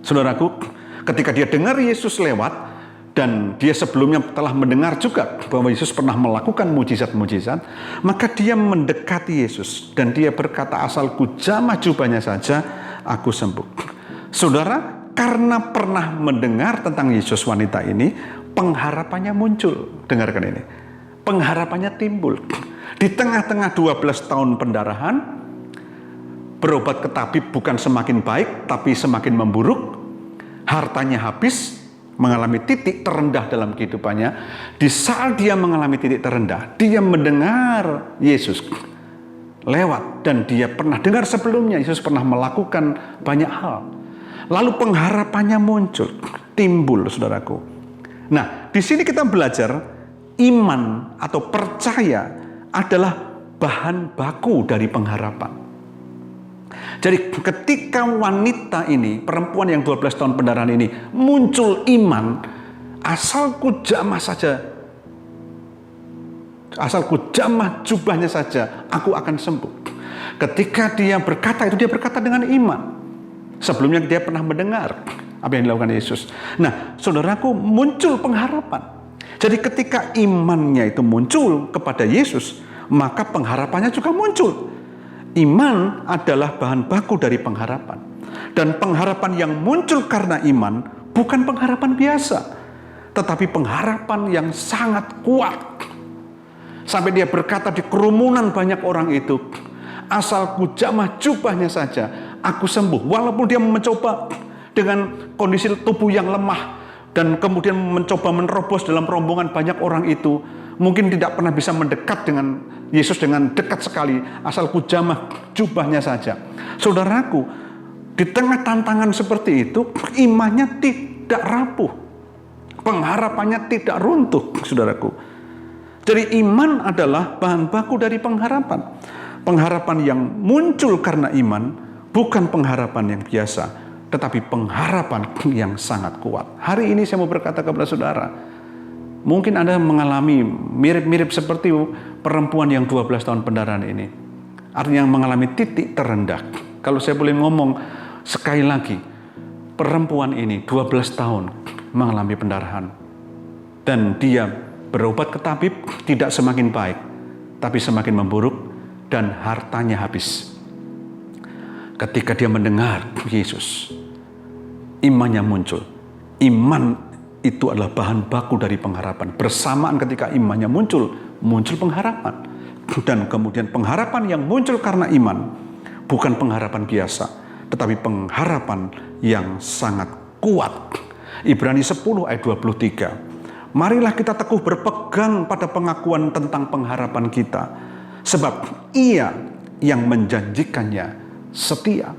Saudaraku, ketika dia dengar Yesus lewat, dan dia sebelumnya telah mendengar juga bahwa Yesus pernah melakukan mujizat-mujizat, maka dia mendekati Yesus dan dia berkata, asal kujamah jubahnya saja aku sembuh. Saudara, karena pernah mendengar tentang Yesus, wanita ini pengharapannya muncul. Dengarkan ini, pengharapannya timbul. Di tengah-tengah 12 tahun pendarahan, berobat ke tabib bukan semakin baik tapi semakin memburuk, hartanya habis, mengalami titik terendah dalam kehidupannya. Di saat dia mengalami titik terendah, dia mendengar Yesus lewat, dan dia pernah dengar sebelumnya Yesus pernah melakukan banyak hal. Lalu pengharapannya muncul, timbul, saudaraku. Nah, di sini kita belajar iman atau percaya adalah bahan baku dari pengharapan. Jadi ketika wanita ini, perempuan yang 12 tahun pendarahan ini muncul iman, asal kujamah jubahnya saja, aku akan sembuh. Ketika dia berkata itu, dia berkata dengan iman. Sebelumnya dia pernah mendengar apa yang dilakukan Yesus. Nah, saudaraku, muncul pengharapan. Jadi ketika imannya itu muncul kepada Yesus, maka pengharapannya juga muncul. Iman adalah bahan baku dari pengharapan. Dan pengharapan yang muncul karena iman bukan pengharapan biasa, tetapi pengharapan yang sangat kuat. Sampai dia berkata di kerumunan banyak orang itu, asal kujamah jubahnya saja, aku sembuh. Walaupun dia mencoba dengan kondisi tubuh yang lemah dan kemudian mencoba menerobos dalam rombongan banyak orang itu, mungkin tidak pernah bisa mendekat dengan Yesus dengan dekat sekali, asal ku jamah jubahnya saja. Saudaraku, di tengah tantangan seperti itu, imannya tidak rapuh, pengharapannya tidak runtuh, saudaraku. Jadi iman adalah bahan baku dari pengharapan. Pengharapan yang muncul karena iman, bukan pengharapan yang biasa, tetapi pengharapan yang sangat kuat. Hari ini saya mau berkata kepada saudara, mungkin Anda mengalami mirip-mirip seperti perempuan yang 12 tahun pendarahan ini. Artinya yang mengalami titik terendah. Kalau saya boleh ngomong sekali lagi, perempuan ini 12 tahun mengalami pendarahan. Dan dia berobat ke tabib, tidak semakin baik, tapi semakin memburuk dan hartanya habis. Ketika dia mendengar Yesus, imannya muncul. Iman itu adalah bahan baku dari pengharapan. Bersamaan ketika imannya muncul pengharapan. Dan kemudian pengharapan yang muncul karena iman, bukan pengharapan biasa, tetapi pengharapan yang sangat kuat. Ibrani 10 ayat 23. Marilah kita teguh berpegang pada pengakuan tentang pengharapan kita, sebab Ia yang menjanjikannya setia.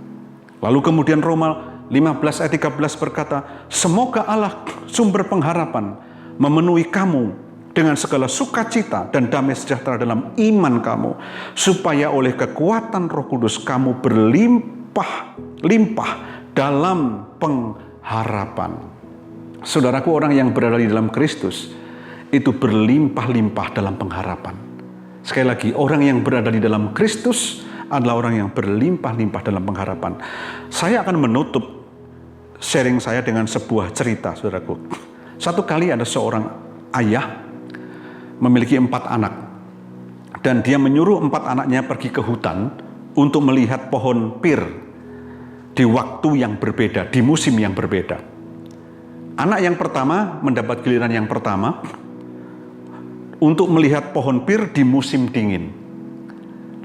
Lalu kemudian Roma 15 ayat 13 berkata, semoga Allah sumber pengharapan memenuhi kamu dengan segala sukacita dan damai sejahtera dalam iman kamu, supaya oleh kekuatan Roh Kudus kamu berlimpah-limpah dalam pengharapan. Saudaraku, orang yang berada di dalam Kristus itu berlimpah-limpah dalam pengharapan. Sekali lagi, orang yang berada di dalam Kristus adalah orang yang berlimpah-limpah dalam pengharapan. Saya akan menutup sharing saya dengan sebuah cerita, saudaraku. Satu kali ada seorang ayah memiliki 4 anak. Dan dia menyuruh 4 anaknya pergi ke hutan untuk melihat pohon pir di waktu yang berbeda, di musim yang berbeda. Anak yang pertama mendapat giliran yang pertama untuk melihat pohon pir di musim dingin.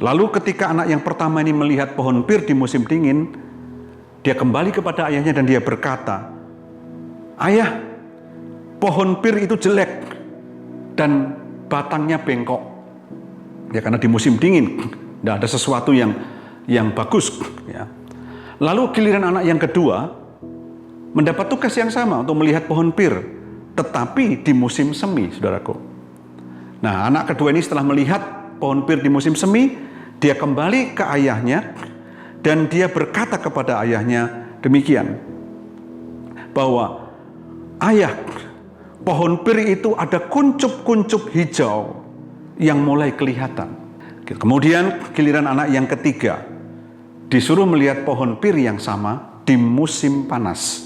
Lalu ketika anak yang pertama ini melihat pohon pir di musim dingin, dia kembali kepada ayahnya dan dia berkata, ayah, pohon pir itu jelek dan batangnya bengkok. Ya, karena di musim dingin tidak ada sesuatu yang bagus. Ya. Lalu giliran anak yang kedua mendapat tugas yang sama untuk melihat pohon pir, tetapi di musim semi, saudaraku. Nah, anak kedua ini setelah melihat pohon pir di musim semi, dia kembali ke ayahnya dan dia berkata kepada ayahnya demikian, bahwa ayah, pohon pir itu ada kuncup-kuncup hijau yang mulai kelihatan. Kemudian giliran anak yang ketiga disuruh melihat pohon pir yang sama di musim panas.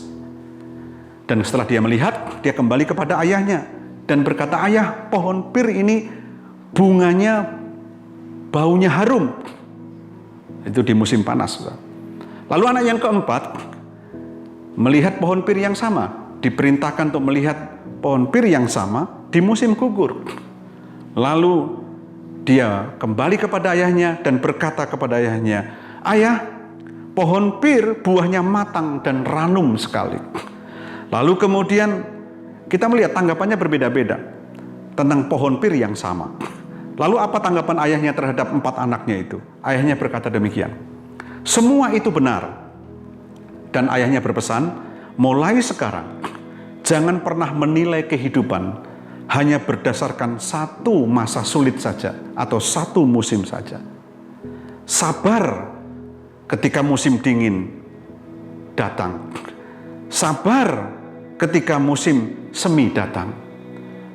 Dan setelah dia melihat, dia kembali kepada ayahnya dan berkata, ayah, pohon pir ini bunganya baunya harum. Itu di musim panas. Lalu anak yang keempat melihat pohon pir yang sama, diperintahkan untuk melihat pohon pir yang sama di musim gugur. Lalu dia kembali kepada ayahnya dan berkata kepada ayahnya, ayah, pohon pir buahnya matang dan ranum sekali. Lalu kemudian kita melihat tanggapannya berbeda-beda tentang pohon pir yang sama. Lalu apa tanggapan ayahnya terhadap 4 anaknya itu? Ayahnya berkata demikian, semua itu benar. Dan ayahnya berpesan, mulai sekarang jangan pernah menilai kehidupan hanya berdasarkan satu masa sulit saja atau satu musim saja. Sabar ketika musim dingin datang. Sabar ketika musim semi datang.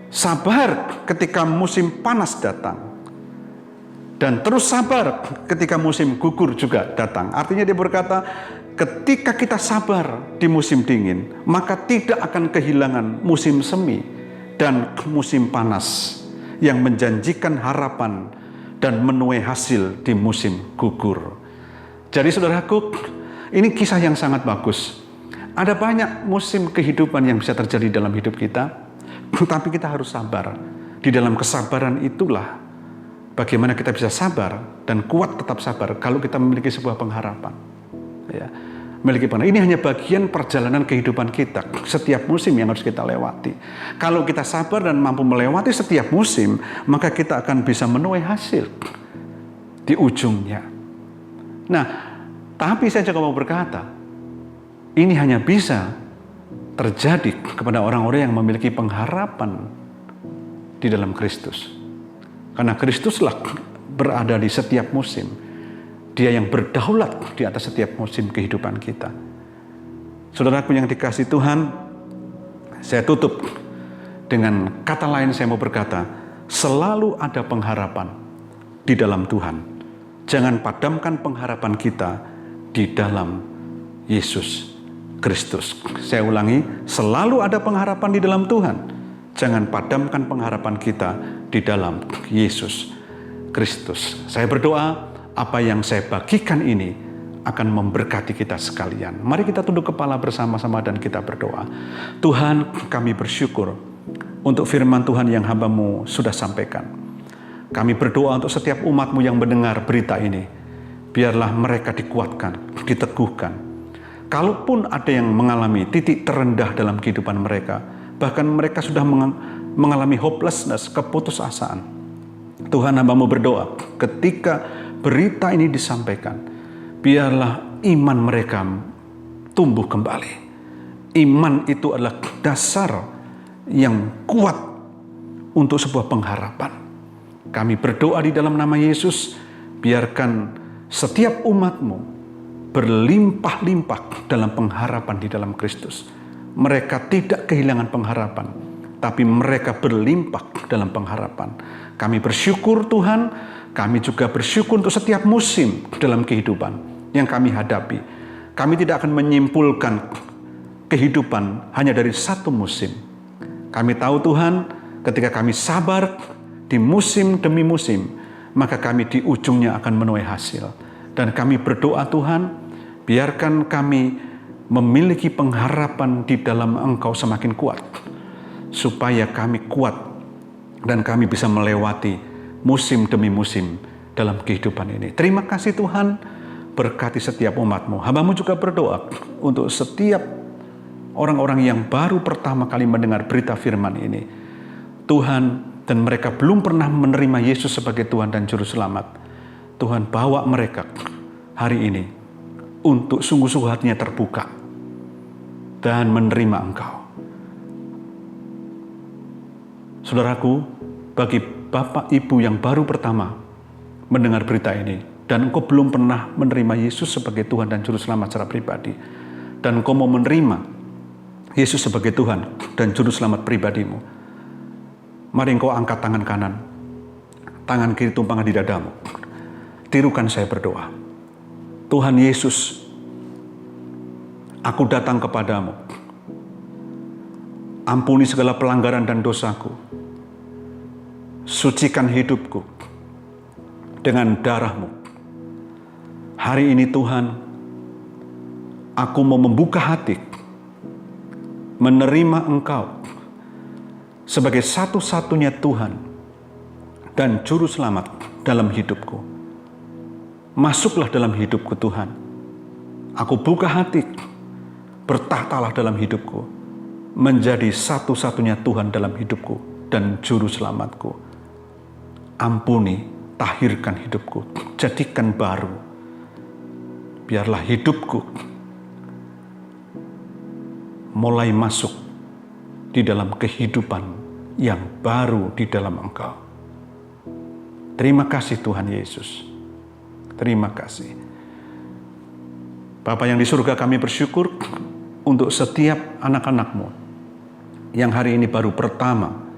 Sabar ketika musim panas datang. Dan terus sabar ketika musim gugur juga datang. Artinya dia berkata, ketika kita sabar di musim dingin, maka tidak akan kehilangan musim semi dan musim panas yang menjanjikan harapan dan menuai hasil di musim gugur. Jadi saudaraku, ini kisah yang sangat bagus. Ada banyak musim kehidupan yang bisa terjadi dalam hidup kita, tapi kita harus sabar. Di dalam kesabaran itulah bagaimana kita bisa sabar dan kuat tetap sabar kalau kita memiliki sebuah pengharapan. Ya. Memiliki pengharapan. Ini hanya bagian perjalanan kehidupan kita. Setiap musim yang harus kita lewati. Kalau kita sabar dan mampu melewati setiap musim, maka kita akan bisa menuai hasil di ujungnya. Nah, tapi saya juga mau berkata, ini hanya bisa terjadi kepada orang-orang yang memiliki pengharapan di dalam Kristus. Karena Kristuslah berada di setiap musim. Dia yang berdaulat di atas setiap musim kehidupan kita. Saudaraku yang dikasihi Tuhan, saya tutup dengan kata lain, saya mau berkata, selalu ada pengharapan di dalam Tuhan. Jangan padamkan pengharapan kita di dalam Yesus Kristus. Saya ulangi, selalu ada pengharapan di dalam Tuhan. Jangan padamkan pengharapan kita di dalam Yesus Kristus. Saya berdoa, apa yang saya bagikan ini akan memberkati kita sekalian. Mari kita tunduk kepala bersama-sama dan kita berdoa. Tuhan, kami bersyukur untuk firman Tuhan yang hamba-Mu sudah sampaikan. Kami berdoa untuk setiap umat-Mu yang mendengar berita ini. Biarlah mereka dikuatkan, diteguhkan. Kalaupun ada yang mengalami titik terendah dalam kehidupan mereka, bahkan mereka sudah mengalami hopelessness, keputusasaan. Tuhan, hamba-Mu berdoa ketika berita ini disampaikan, biarlah iman mereka tumbuh kembali. Iman itu adalah dasar yang kuat untuk sebuah pengharapan. Kami berdoa di dalam nama Yesus, biarkan setiap umat-Mu berlimpah-limpah dalam pengharapan di dalam Kristus. Mereka tidak kehilangan pengharapan, tapi mereka berlimpah dalam pengharapan. Kami bersyukur Tuhan, kami juga bersyukur untuk setiap musim dalam kehidupan yang kami hadapi. Kami tidak akan menyimpulkan kehidupan hanya dari satu musim. Kami tahu Tuhan, ketika kami sabar di musim demi musim, maka kami di ujungnya akan menuai hasil. Dan kami berdoa Tuhan, biarkan kami memiliki pengharapan di dalam Engkau semakin kuat, supaya kami kuat dan kami bisa melewati musim demi musim dalam kehidupan ini. Terima kasih Tuhan, berkati setiap umat-Mu. Hamba-Mu juga berdoa untuk setiap orang-orang yang baru pertama kali mendengar berita firman ini. Tuhan, dan mereka belum pernah menerima Yesus sebagai Tuhan dan Juru Selamat. Tuhan, bawa mereka hari ini untuk sungguh-sungguh hatinya terbuka dan menerima Engkau. Saudaraku, bagi Bapak Ibu yang baru pertama mendengar berita ini, dan engkau belum pernah menerima Yesus sebagai Tuhan dan Juru Selamat secara pribadi, dan engkau mau menerima Yesus sebagai Tuhan dan Juru Selamat pribadimu, mari engkau angkat tangan kanan, tangan kiri tumpangkan di dadamu. Tirukan saya berdoa. Tuhan Yesus, aku datang kepadamu. Ampuni segala pelanggaran dan dosaku. Sucikan hidupku dengan darah-Mu. Hari ini Tuhan, aku mau membuka hati, menerima Engkau sebagai satu-satunya Tuhan dan Juru Selamat dalam hidupku. Masuklah dalam hidupku Tuhan. Aku buka hati, bertahtalah dalam hidupku, menjadi satu-satunya Tuhan dalam hidupku dan Juru Selamatku. Ampuni, tahirkan hidupku, jadikan baru. Biarlah hidupku mulai masuk di dalam kehidupan yang baru di dalam Engkau. Terima kasih Tuhan Yesus. Terima kasih. Bapa yang di surga, kami bersyukur untuk setiap anak-anak-Mu yang hari ini baru pertama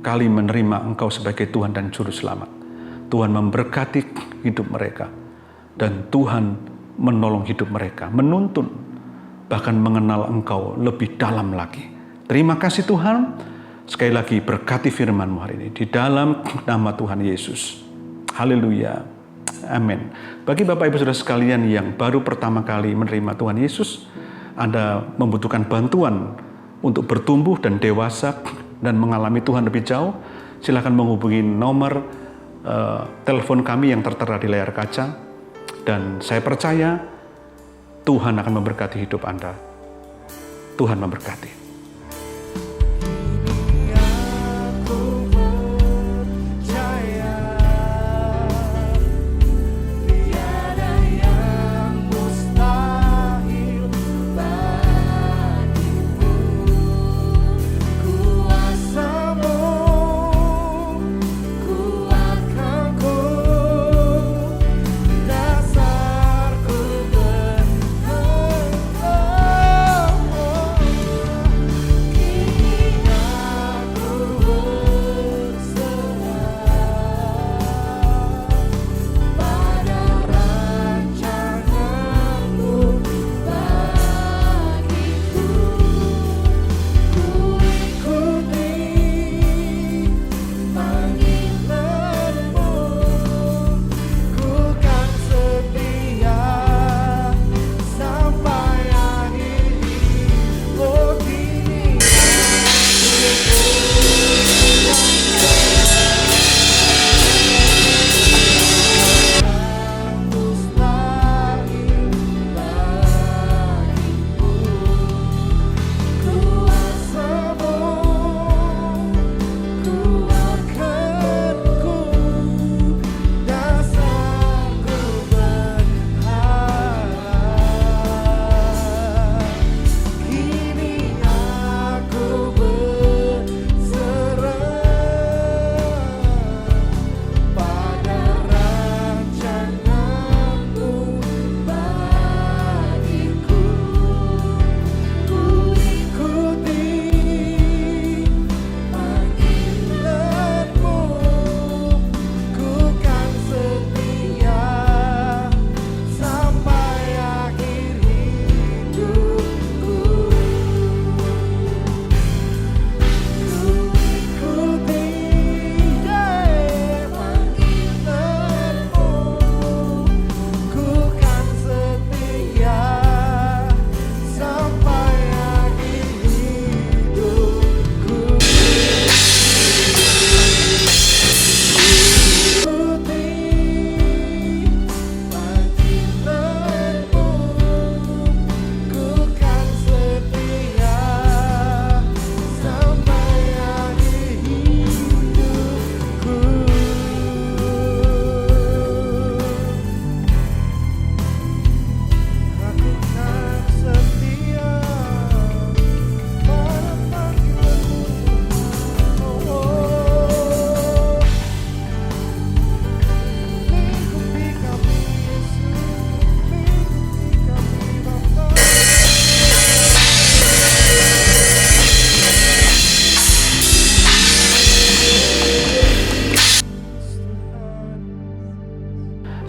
kali menerima Engkau sebagai Tuhan dan Juru Selamat. Tuhan memberkati hidup mereka, dan Tuhan menolong hidup mereka, menuntun, bahkan mengenal Engkau lebih dalam lagi. Terima kasih Tuhan. Sekali lagi berkati firman-Mu hari ini di dalam nama Tuhan Yesus. Haleluya. Amin. Bagi Bapak Ibu Saudara sekalian yang baru pertama kali menerima Tuhan Yesus, Anda membutuhkan bantuan untuk bertumbuh dan dewasa dan mengalami Tuhan lebih jauh, silakan menghubungi nomor telepon kami yang tertera di layar kaca. Dan saya percaya Tuhan akan memberkati hidup Anda. Tuhan memberkati. Aku percaya tiada yang mustahil bagimu. Kuasa-Mu kuatkanku, dasarku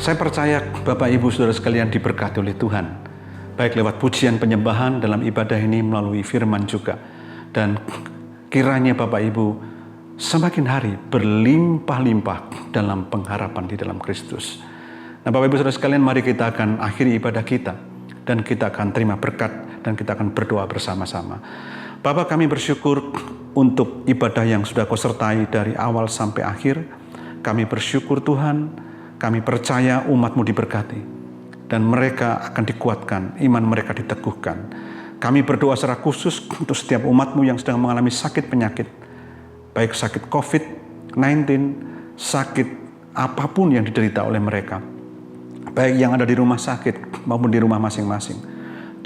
Saya percaya Bapak Ibu Saudara sekalian diberkati oleh Tuhan, baik lewat pujian penyembahan dalam ibadah ini melalui firman juga. Dan kiranya Bapak Ibu semakin hari berlimpah-limpah dalam pengharapan di dalam Kristus. Nah Bapak Ibu Saudara sekalian, mari kita akan akhiri ibadah kita dan kita akan terima berkat dan kita akan berdoa bersama-sama. Bapa, kami bersyukur untuk ibadah yang sudah Kau sertai dari awal sampai akhir. Kami bersyukur Tuhan, kami percaya umat-Mu diberkati dan mereka akan dikuatkan, iman mereka diteguhkan. Kami berdoa secara khusus untuk setiap umat-Mu yang sedang mengalami sakit penyakit, baik sakit COVID-19, sakit apapun yang diderita oleh mereka, baik yang ada di rumah sakit maupun di rumah masing-masing.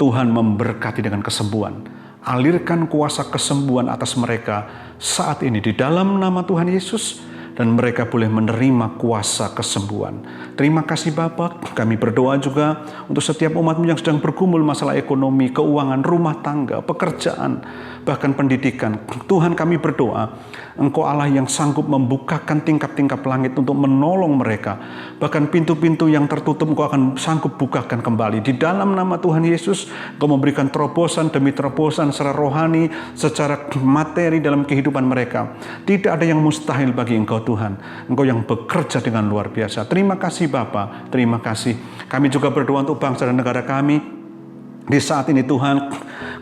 Tuhan memberkati dengan kesembuhan. Alirkan kuasa kesembuhan atas mereka saat ini di dalam nama Tuhan Yesus, dan mereka boleh menerima kuasa kesembuhan. Terima kasih Bapa. Kami berdoa juga untuk setiap umat-Mu yang sedang bergumul masalah ekonomi, keuangan, rumah tangga, pekerjaan, bahkan pendidikan. Tuhan, kami berdoa, Engkau Allah yang sanggup membukakan tingkap-tingkap langit untuk menolong mereka. Bahkan pintu-pintu yang tertutup Engkau akan sanggup bukakan kembali. Di dalam nama Tuhan Yesus, Engkau memberikan terobosan demi terobosan secara rohani, secara materi dalam kehidupan mereka. Tidak ada yang mustahil bagi Engkau Tuhan. Engkau yang bekerja dengan luar biasa. Terima kasih Bapa, terima kasih. Kami juga berdoa untuk bangsa dan negara kami. Di saat ini Tuhan,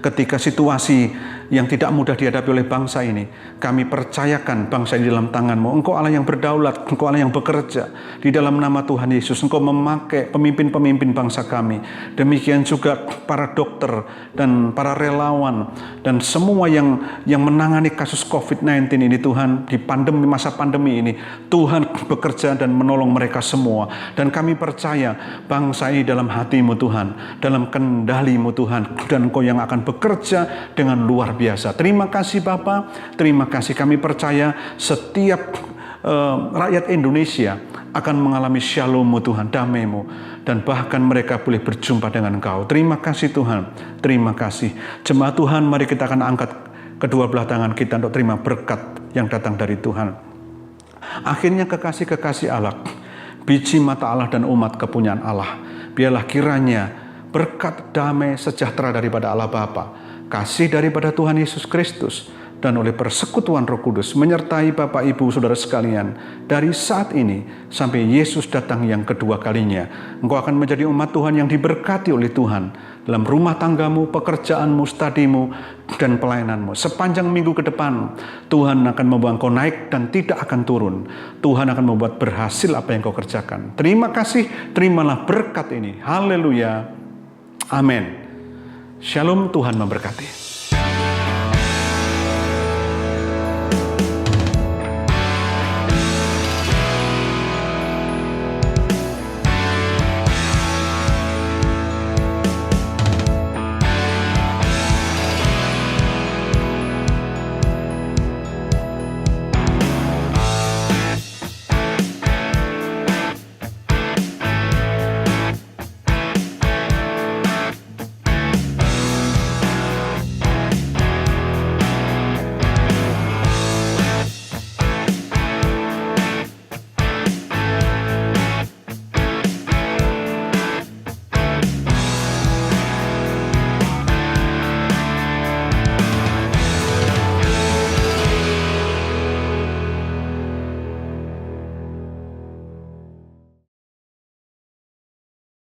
ketika situasi yang tidak mudah dihadapi oleh bangsa ini. Kami percayakan bangsa ini dalam tangan-Mu. Engkau Allah yang berdaulat, Engkau Allah yang bekerja. Di dalam nama Tuhan Yesus, Engkau memakai pemimpin-pemimpin bangsa kami. Demikian juga para dokter dan para relawan dan semua yang menangani kasus COVID-19 ini Tuhan, di masa pandemi ini. Tuhan bekerja dan menolong mereka semua. Dan kami percaya bangsa ini dalam hati-Mu Tuhan, dalam kendali-Mu Tuhan, dan Engkau yang akan bekerja dengan luar biasa. Terima kasih Bapa, terima kasih. Kami percaya setiap rakyat Indonesia akan mengalami shalom-Mu Tuhan, damai-Mu, dan bahkan mereka boleh berjumpa dengan Engkau. Terima kasih Tuhan, terima kasih. Jemaat Tuhan, mari kita akan angkat kedua belah tangan kita untuk terima berkat yang datang dari Tuhan. Akhirnya kekasih-kekasih Allah, biji mata Allah dan umat kepunyaan Allah, biarlah kiranya berkat, damai, sejahtera daripada Allah Bapa, kasih daripada Tuhan Yesus Kristus, dan oleh persekutuan Roh Kudus menyertai Bapak Ibu Saudara sekalian dari saat ini sampai Yesus datang yang kedua kalinya. Engkau akan menjadi umat Tuhan yang diberkati oleh Tuhan dalam rumah tanggamu, pekerjaanmu, studimu, dan pelayananmu. Sepanjang minggu ke depan, Tuhan akan membawa engkau naik dan tidak akan turun. Tuhan akan membuat berhasil apa yang kau kerjakan. Terima kasih, terimalah berkat ini. Haleluya. Amin. Shalom, Tuhan memberkati.